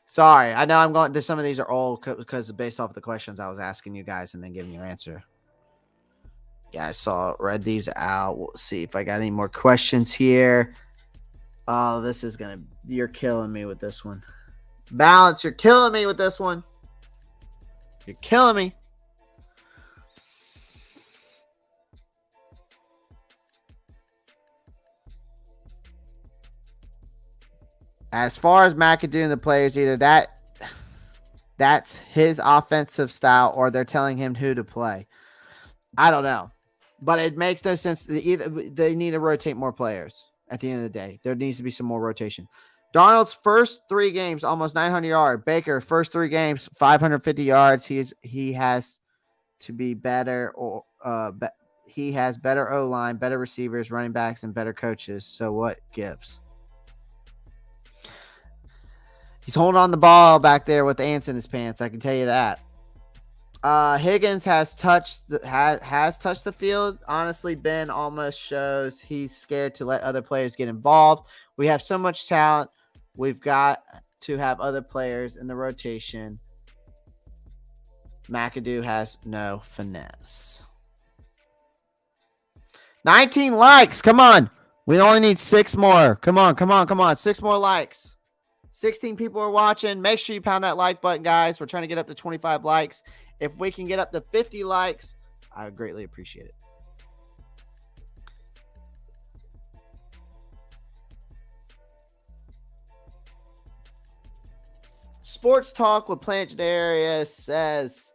Speaker 1: Sorry, I know I'm going. Some of these are old because based off the questions I was asking you guys and then giving you an answer. Yeah, read these out. We'll see if I got any more questions here. Oh, you're killing me with this one. Balance, you're killing me with this one. You're killing me. As far as McAdoo and the players, either that's his offensive style or they're telling him who to play. I don't know. But it makes no sense. They need to rotate more players at the end of the day. There needs to be some more rotation. Darnold's first 3 games, almost 900 yards. Baker, first 3 games, 550 yards. He has to be better, or he has better O-line, better receivers, running backs, and better coaches. So what gives? He's holding on the ball back there with ants in his pants. I can tell you that. Higgins has touched the field. Honestly, Ben almost shows he's scared to let other players get involved. We have so much talent. We've got to have other players in the rotation. McAdoo has no finesse. 19 likes. Come on. We only need 6 more. Come on. 6 more likes. 16 people are watching. Make sure you pound that like button, guys. We're trying to get up to 25 likes. If we can get up to 50 likes, I would greatly appreciate it. Sports Talk with Planet Darius says,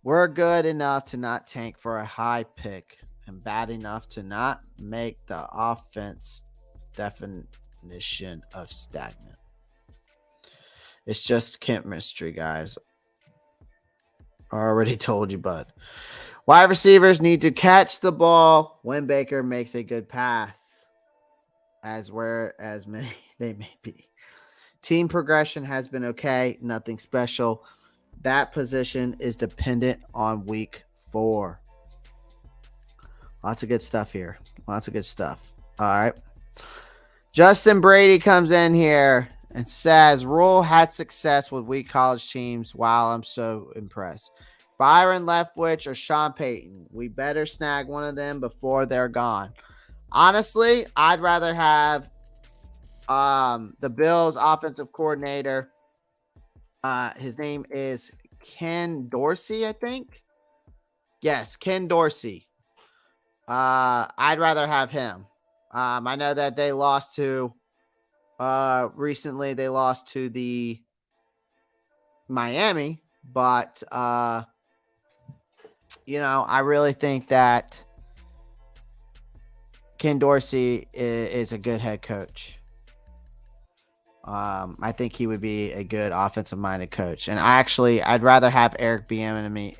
Speaker 1: we're good enough to not tank for a high pick and bad enough to not make the offense definition of stagnant. It's just chemistry, guys. I already told you, bud. Wide receivers need to catch the ball when Baker makes a good pass, as many they may be. Team progression has been okay, nothing special. That position is dependent on week 4. Lots of good stuff here. Lots of good stuff. All right. Justin Brady comes in here and says, Rule had success with weak college teams. Wow, I'm so impressed. Byron Leftwich or Sean Payton. We better snag one of them before they're gone. Honestly, I'd rather have the Bills offensive coordinator. His name is Ken Dorsey, I think. Yes, Ken Dorsey. I'd rather have him. I know that they lost to recently they lost to the Miami, but I really think that Ken Dorsey is a good head coach. I think he would be a good offensive-minded coach, and I'd rather have Eric Bieniemy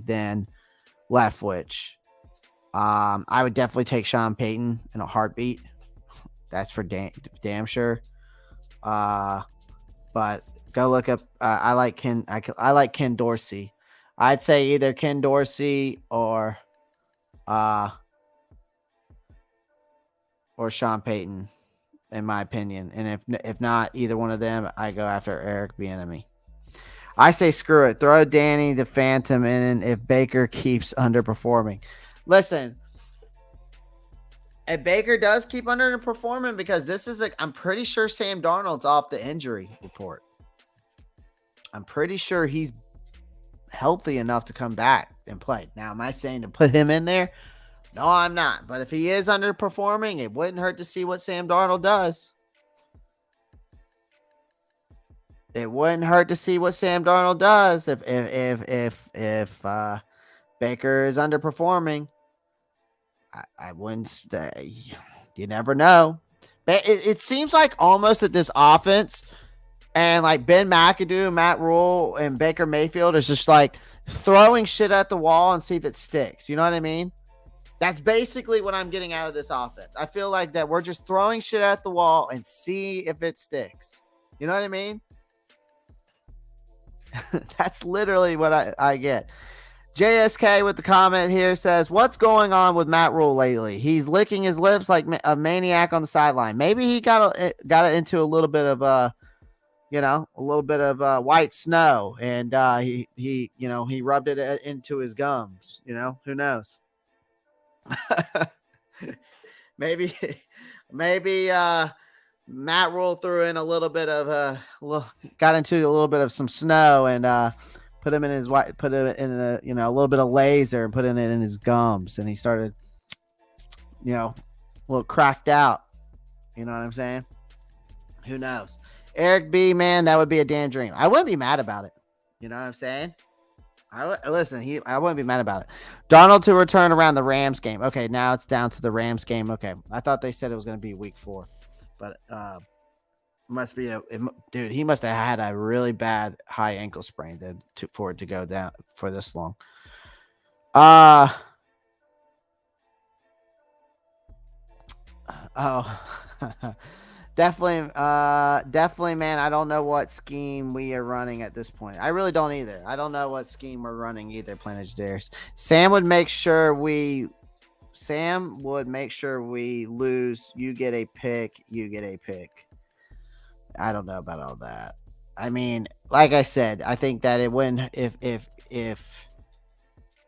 Speaker 1: than Leftwich. I would definitely take Sean Payton in a heartbeat. That's for damn sure. But go look up. I like Ken Dorsey. I'd say either Ken Dorsey or Sean Payton, in my opinion. And if not either one of them, I go after Eric Bieniemy. I say screw it. Throw Danny the Phantom in if Baker keeps underperforming. Listen, if Baker does keep underperforming, because I'm pretty sure Sam Darnold's off the injury report. I'm pretty sure he's healthy enough to come back and play. Now, am I saying to put him in there? No, I'm not. But if he is underperforming, it wouldn't hurt to see what Sam Darnold does. it wouldn't hurt to see what Sam Darnold does if Baker is underperforming. I wouldn't stay. You never know. But it seems like almost that this offense and like Ben McAdoo, Matt Rule, and Baker Mayfield is just like throwing shit at the wall and see if it sticks. You know what I mean? That's basically what I'm getting out of this offense. I feel like that we're just throwing shit at the wall and see if it sticks. You know what I mean? That's literally what I get. JSK with the comment here says, what's going on with Matt Rule lately? He's licking his lips like a maniac on the sideline. Maybe he got into a little bit of white snow, and he rubbed it into his gums. Who knows? maybe Matt Rule threw in a little bit of got into a little bit of some snow and put him in a little bit of laser and put it in his gums, and he started a little cracked out. You know what I'm saying? Who knows? Eric B, man, that would be a damn dream. I wouldn't be mad about it. You know what I'm saying? I wouldn't be mad about it. Darnold to return around the Rams game. Okay, now it's down to the Rams game. Okay, I thought they said it was going to be week 4, but must be dude. He must have had a really bad high ankle sprain for it to go down for this long. Definitely, man. I don't know what scheme we are running at this point. I really don't either. I don't know what scheme we're running either, Planet Dares. Sam would make sure we lose. You get a pick. I don't know about all that. I mean, like I said, I think that it wouldn't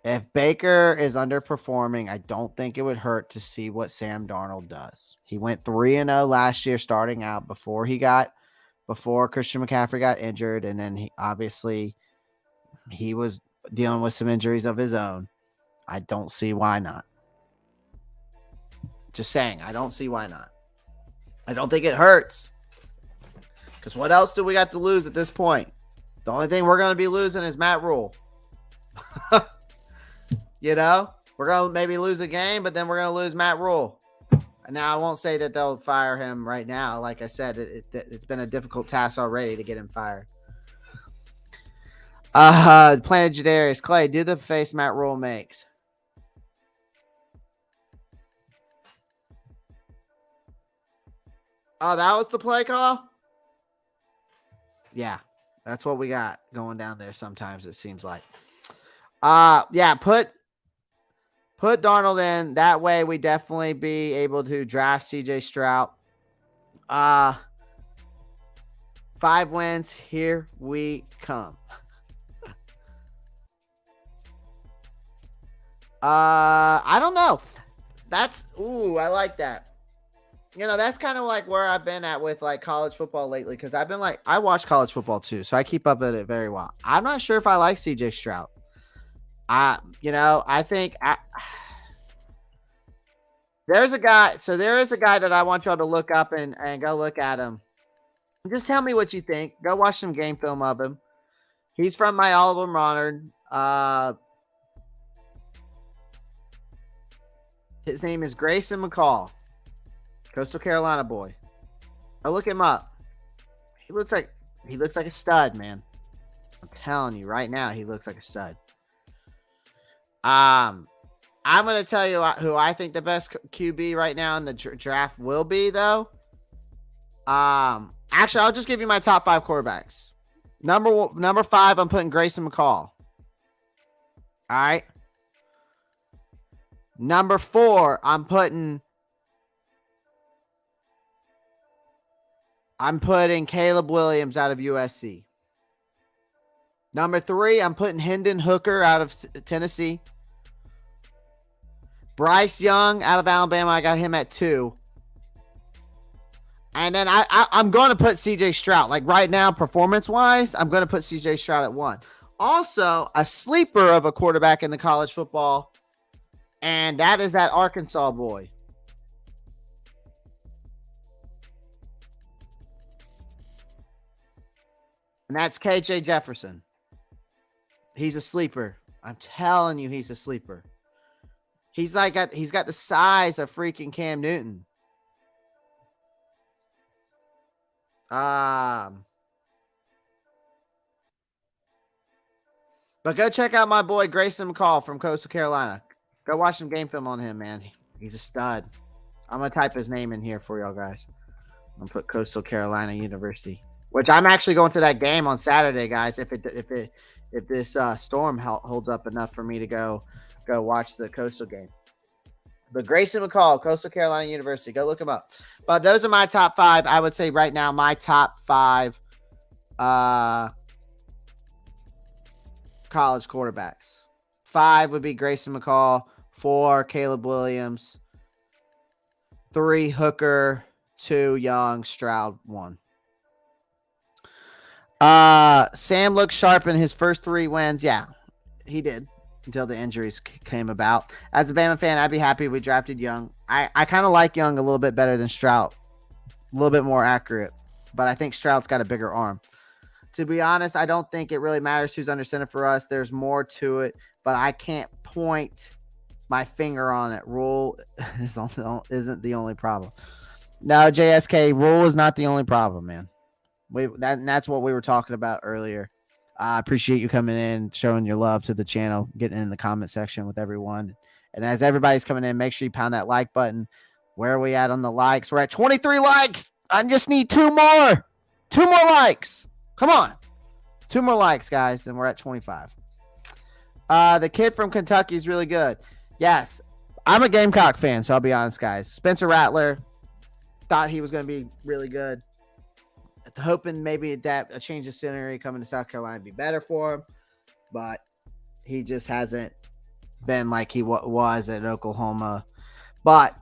Speaker 1: if Baker is underperforming, I don't think it would hurt to see what Sam Darnold does. He went 3-0 last year starting out before Christian McCaffrey got injured, and then he was dealing with some injuries of his own. I don't see why not. Just saying, I don't see why not. I don't think it hurts. Because what else do we got to lose at this point? The only thing we're going to be losing is Matt Rule. We're going to maybe lose a game, but then we're going to lose Matt Rule. Now, I won't say that they'll fire him right now. Like I said, it's been a difficult task already to get him fired. Planet Jadarius, Clay, do the face Matt Rule makes. Oh, that was the play call? Yeah, that's what we got going down there sometimes, it seems like. Yeah, put Darnold in. That way we definitely be able to draft CJ Stroud. 5 wins. Here we come. I don't know. I like that. That's kind of like where I've been at with like college football lately. Cause I've been like, I watch college football too. So I keep up with it very well. I'm not sure if I like CJ Stroud. I think there is a guy that I want y'all to look up and go look at him. Just tell me what you think. Go watch some game film of him. He's from my Oliver Modern. His name is Gracie Mccall. Coastal Carolina boy. I'll look him up. He looks like a stud, man. I'm telling you right now, he looks like a stud. I'm going to tell you who I think the best QB right now in the draft will be, though. Actually, I'll just give you my top 5 quarterbacks. Number 5, I'm putting Gracie McCall. All right. Number 4, I'm putting Caleb Williams out of USC. Number 3, I'm putting Hendon Hooker out of Tennessee. Bryce Young out of Alabama, I got him at 2. And then I'm going to put CJ Stroud. Like right now, performance-wise, I'm going to put CJ Stroud at 1. Also, a sleeper of a quarterback in the college football, and that is that Arkansas boy. And that's KJ Jefferson. He's a sleeper. I'm telling you, he's a sleeper. He's got the size of freaking Cam Newton. But go check out my boy Gracie Mccall from Coastal Carolina. Go watch some game film on him, man. He's a stud. I'm gonna type his name in here for y'all guys. I'm gonna put Coastal Carolina University, which I'm actually going to that game on Saturday, guys. If this storm holds up enough for me to go watch the Coastal game. But Gracie Mccall, Coastal Carolina University, go look him up. But those are my top 5. I would say right now my top 5 college quarterbacks. 5 would be Gracie Mccall, 4 Caleb Williams, 3 Hooker, 2 Young, Stroud, 1. Sam looked sharp in his first 3 wins. Yeah, he did until the injuries came about. As a Bama fan, I'd be happy we drafted Young. I kind of like Young a little bit better than Stroud. A little bit more accurate. But I think Stroud's got a bigger arm. To be honest, I don't think it really matters who's under center for us. There's more to it. But I can't point my finger on it. Rule isn't the only problem. No, JSK, rule is not the only problem, man. That's what we were talking about earlier. I appreciate you coming in, showing your love to the channel, getting in the comment section with everyone. And as everybody's coming in, make sure you pound that like button. Where are we at on the likes? We're at 23 likes. I just need 2 more. 2 more likes. Come on. 2 more likes, guys, and we're at 25. The kid from Kentucky is really good. Yes, I'm a Gamecock fan, so I'll be honest, guys. Spencer Rattler, thought he was going to be really good. Hoping maybe that a change of scenery coming to South Carolina would be better for him, but he just hasn't been like he was at Oklahoma. But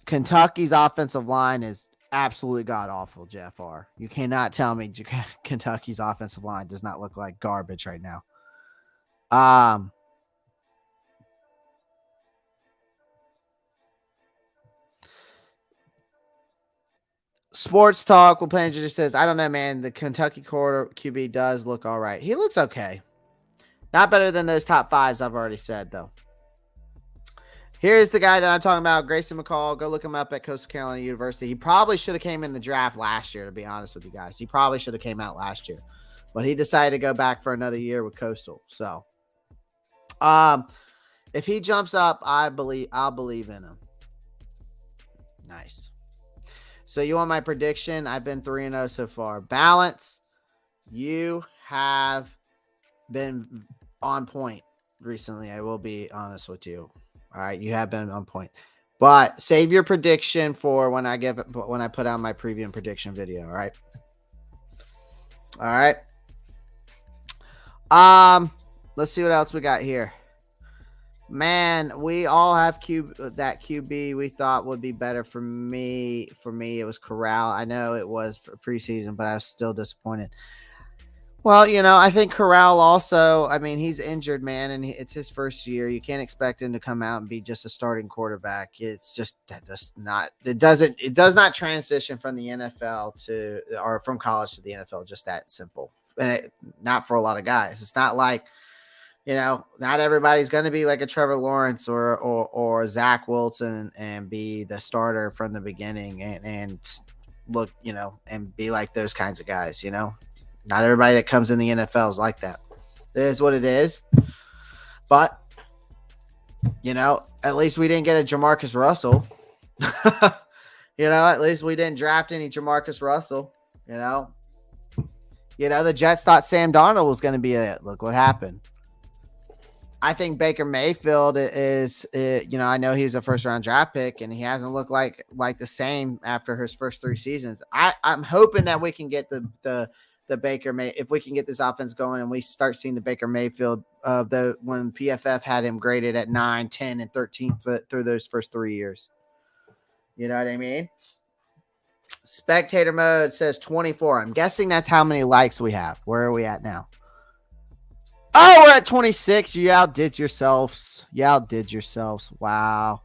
Speaker 1: Kentucky's offensive line is absolutely god-awful, JFR. You cannot tell me Kentucky's offensive line does not look like garbage right now. Sports Talk, LaPlanger just says, I don't know, man. The Kentucky quarter QB does look all right. He looks okay. Not better than those top 5s I've already said, though. Here's the guy that I'm talking about, Gracie Mccall. Go look him up at Coastal Carolina University. He probably should have came in the draft last year, to be honest with you guys. He probably should have came out last year. But he decided to go back for another year with Coastal. So, if he jumps up, I'll believe in him. Nice. So you want my prediction? I've been 3-0 so far. Balance, you have been on point recently. I will be honest with you. All right, you have been on point. But save your prediction for when I put out my preview and prediction video. All right. All right. Let's see what else we got here. Man, we all have that QB we thought would be better for me. For me, it was Corral. I know it was preseason, but I was still disappointed. Well, I think Corral also, he's injured, man, and it's his first year. You can't expect him to come out and be just a starting quarterback. It's just not, it does not transition from the NFL or from college to the NFL, just that simple. Not for a lot of guys. It's not like, not everybody's going to be like a Trevor Lawrence or Zach Wilson and be the starter from the beginning and look, and be like those kinds of guys, Not everybody that comes in the NFL is like that. It is what it is. But, at least we didn't get a Jamarcus Russell. At least we didn't draft any Jamarcus Russell, the Jets thought Sam Darnold was going to be it. Look what happened. I think Baker Mayfield is, I know he's a first-round draft pick, and he hasn't looked like the same after his first 3 seasons. I'm hoping that we can get the Baker if we can get this offense going, and we start seeing the Baker Mayfield when PFF had him graded at 9, 10, and 13 through those first 3 years. You know what I mean? Spectator mode says 24. I'm guessing that's how many likes we have. Where are we at now? Oh, we're at 26. You outdid yourselves. Wow.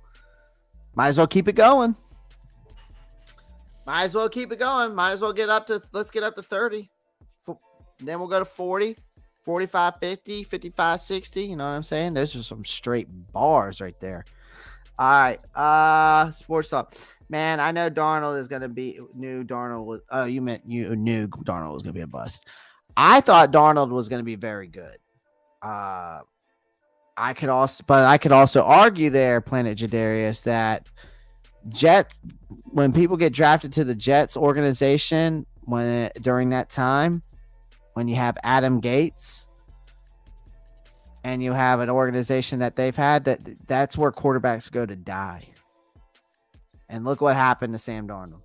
Speaker 1: Might as well keep it going. Might as well get up to, let's get up to 30. Then we'll go to 40, 45, 50, 55, 60. You know what I'm saying? Those are some straight bars right there. All right. Sports talk. Man, I know Darnold is going to be new. Darnold was, oh, you meant you knew Darnold was going to be a bust. I thought Darnold was going to be very good. I could also argue there, Planet Jadarius, that Jets, when people get drafted to the Jets organization, during that time, when you have Adam Gates and you have an organization that they've had, that's where quarterbacks go to die. And look what happened to Sam Darnold.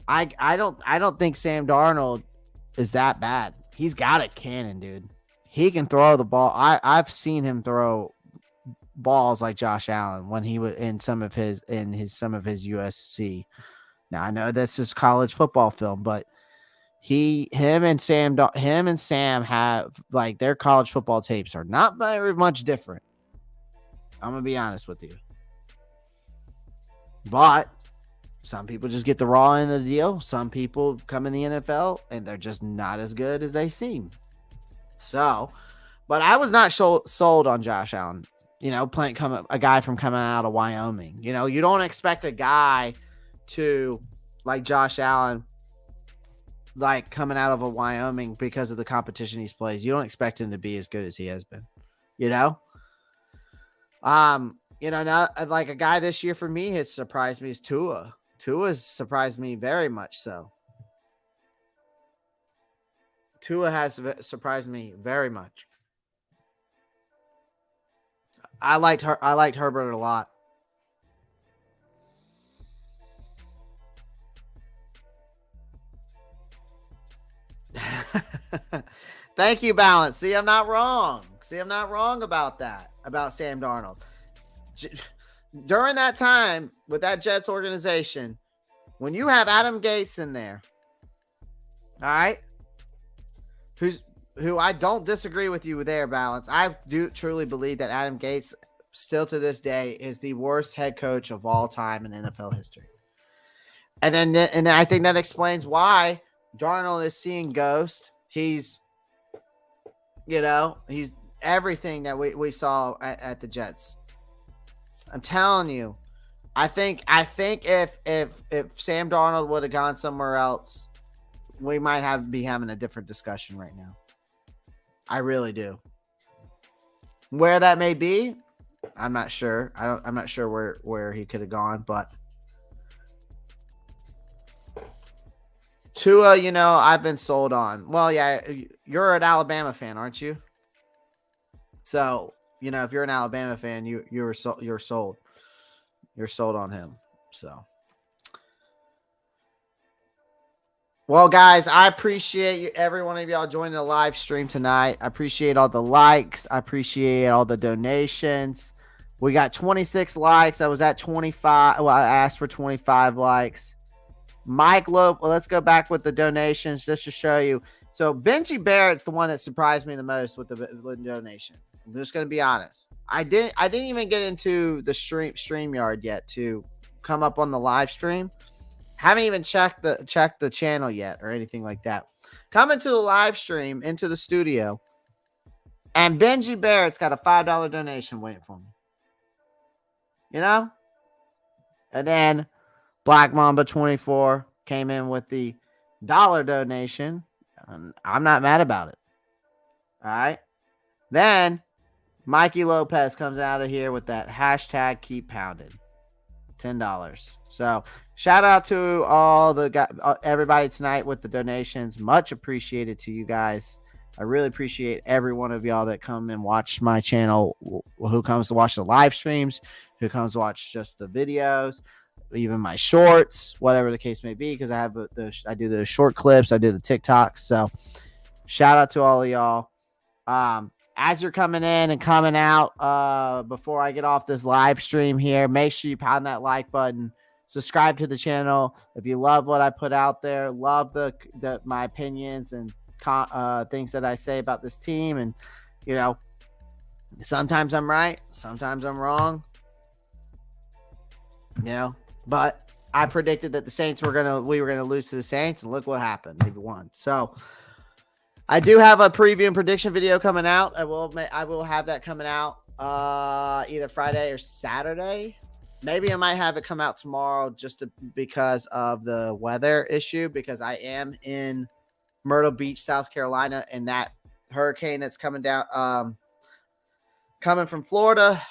Speaker 1: I don't think Sam Darnold is that bad. He's got a cannon, dude. He can throw the ball. I've seen him throw balls like Josh Allen when he was in some of his USC. Now I know this is college football film, but him and Sam have, like, their college football tapes are not very much different. I'm gonna be honest with you. But some people just get the raw end of the deal. Some people come in the NFL and they're just not as good as they seem. So, but I was not sold on Josh Allen. You know, a guy from coming out of Wyoming. You know, you don't expect a guy to, like Josh Allen, like coming out of a Wyoming because of the competition he's plays. You don't expect him to be as good as he has been. You know? Not like a guy this year for me has surprised me is Tua. Tua's surprised me very much so. Tua has surprised me very much. I liked Herbert a lot. Thank you, Balance. See, I'm not wrong. About that, about Sam Darnold. During that time with that Jets organization, when you have Adam Gates in there, all right, who I don't disagree with you there, Balance. I do truly believe that Adam Gates, still to this day, is the worst head coach of all time in NFL history. And then I think that explains why Darnold is seeing ghosts. He's everything that we saw at the Jets. I'm telling you, I think if Sam Darnold would have gone somewhere else, we might be having a different discussion right now. I really do. Where that may be, I'm not sure. I'm not sure where he could have gone, but Tua, I've been sold on. Well, yeah, you're an Alabama fan, aren't you? So, if you're an Alabama fan, you're sold. You're sold on him. So, well, guys, I appreciate every one of y'all joining the live stream tonight. I appreciate all the likes. I appreciate all the donations. We got 26 likes. I was at 25. Well, I asked for 25 likes. Mike Lope. Well, let's go back with the donations just to show you. So Benji Barrett's the one that surprised me the most with the donation. I'm just going to be honest. I didn't even get into the StreamYard yet to come up on the live stream. Haven't even checked the channel yet or anything like that. Coming to the live stream into the studio, and Benji Barrett's got a $5 donation waiting for me. And then Black Mamba 24 came in with the $1 donation. I'm not mad about it. All right. Then Mikey Lopez comes out of here with that hashtag keep pounding. $10. So shout out to everybody tonight with the donations. Much appreciated to you guys. I really appreciate every one of y'all that come and watch my channel, who comes to watch the live streams, who comes to watch just the videos, even my shorts, whatever the case may be, because I do the short clips, I do the TikToks. So shout out to all of y'all. As you're coming in and coming out, before I get off this live stream here, make sure you pound that like button. Subscribe to the channel if you love what I put out there. Love my opinions and things that I say about this team. And sometimes I'm right, sometimes I'm wrong. But I predicted that the Saints we were gonna lose to the Saints, and look what happened. They won. So I do have a preview and prediction video coming out. I will have that coming out either Friday or Saturday. Maybe I might have it come out tomorrow because of the weather issue, because I am in Myrtle Beach, South Carolina, and that hurricane that's coming down, coming from Florida,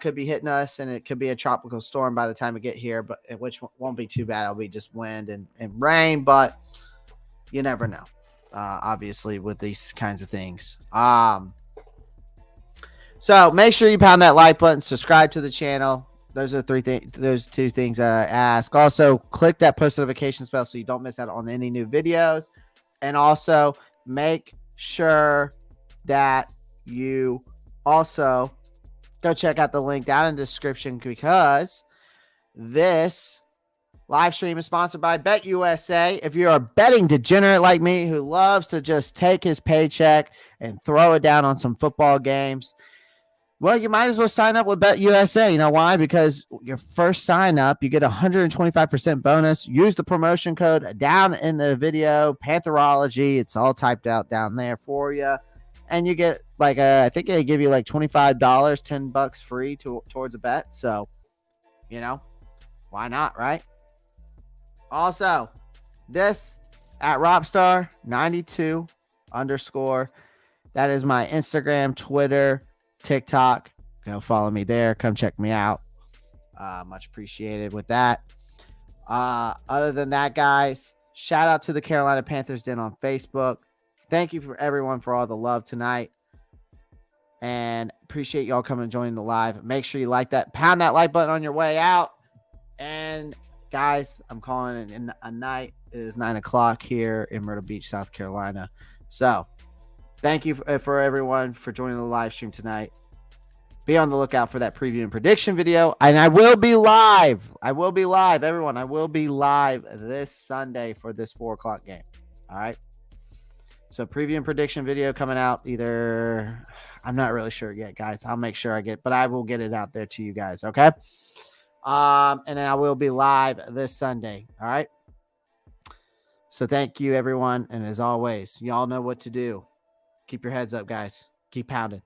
Speaker 1: could be hitting us, and it could be a tropical storm by the time we get here, but which won't be too bad. It'll be just wind and rain, but you never know. Obviously, with these kinds of things. So make sure you pound that like button, subscribe to the channel. Those are those two things that I ask. Also, click that post notifications bell so you don't miss out on any new videos. And also, make sure that you also go check out the link down in the description, because this live stream is sponsored by BetUSA. If you're a betting degenerate like me who loves to just take his paycheck and throw it down on some football games, well, you might as well sign up with BetUSA. You know why? Because your first sign up, you get a 125% bonus. Use the promotion code down in the video, Pantherology. It's all typed out down there for you. And you get I think they give you like $25, $10 free towards a bet. So, why not, right? Also, this at Roppstar92 _. That is my Instagram, Twitter, TikTok. Go follow me there. Come check me out. Much appreciated with that. Other than that, guys, shout out to the Carolina Panthers Den on Facebook. Thank you for everyone for all the love tonight. And appreciate y'all coming and joining the live. Make sure you like that. Pound that like button on your way out. And guys, I'm calling it a night. It is 9:00 here in Myrtle Beach, South Carolina. So thank you for everyone for joining the live stream tonight. Be on the lookout for that preview and prediction video. And I will be live. Everyone. I will be live this Sunday for this 4:00 game. All right. So preview and prediction video coming out either, I'm not really sure yet, guys. I'll make sure but I will get it out there to you guys. Okay. And then I will be live this Sunday. All right. So thank you, everyone. And as always, y'all know what to do. Keep your heads up, guys. Keep pounding.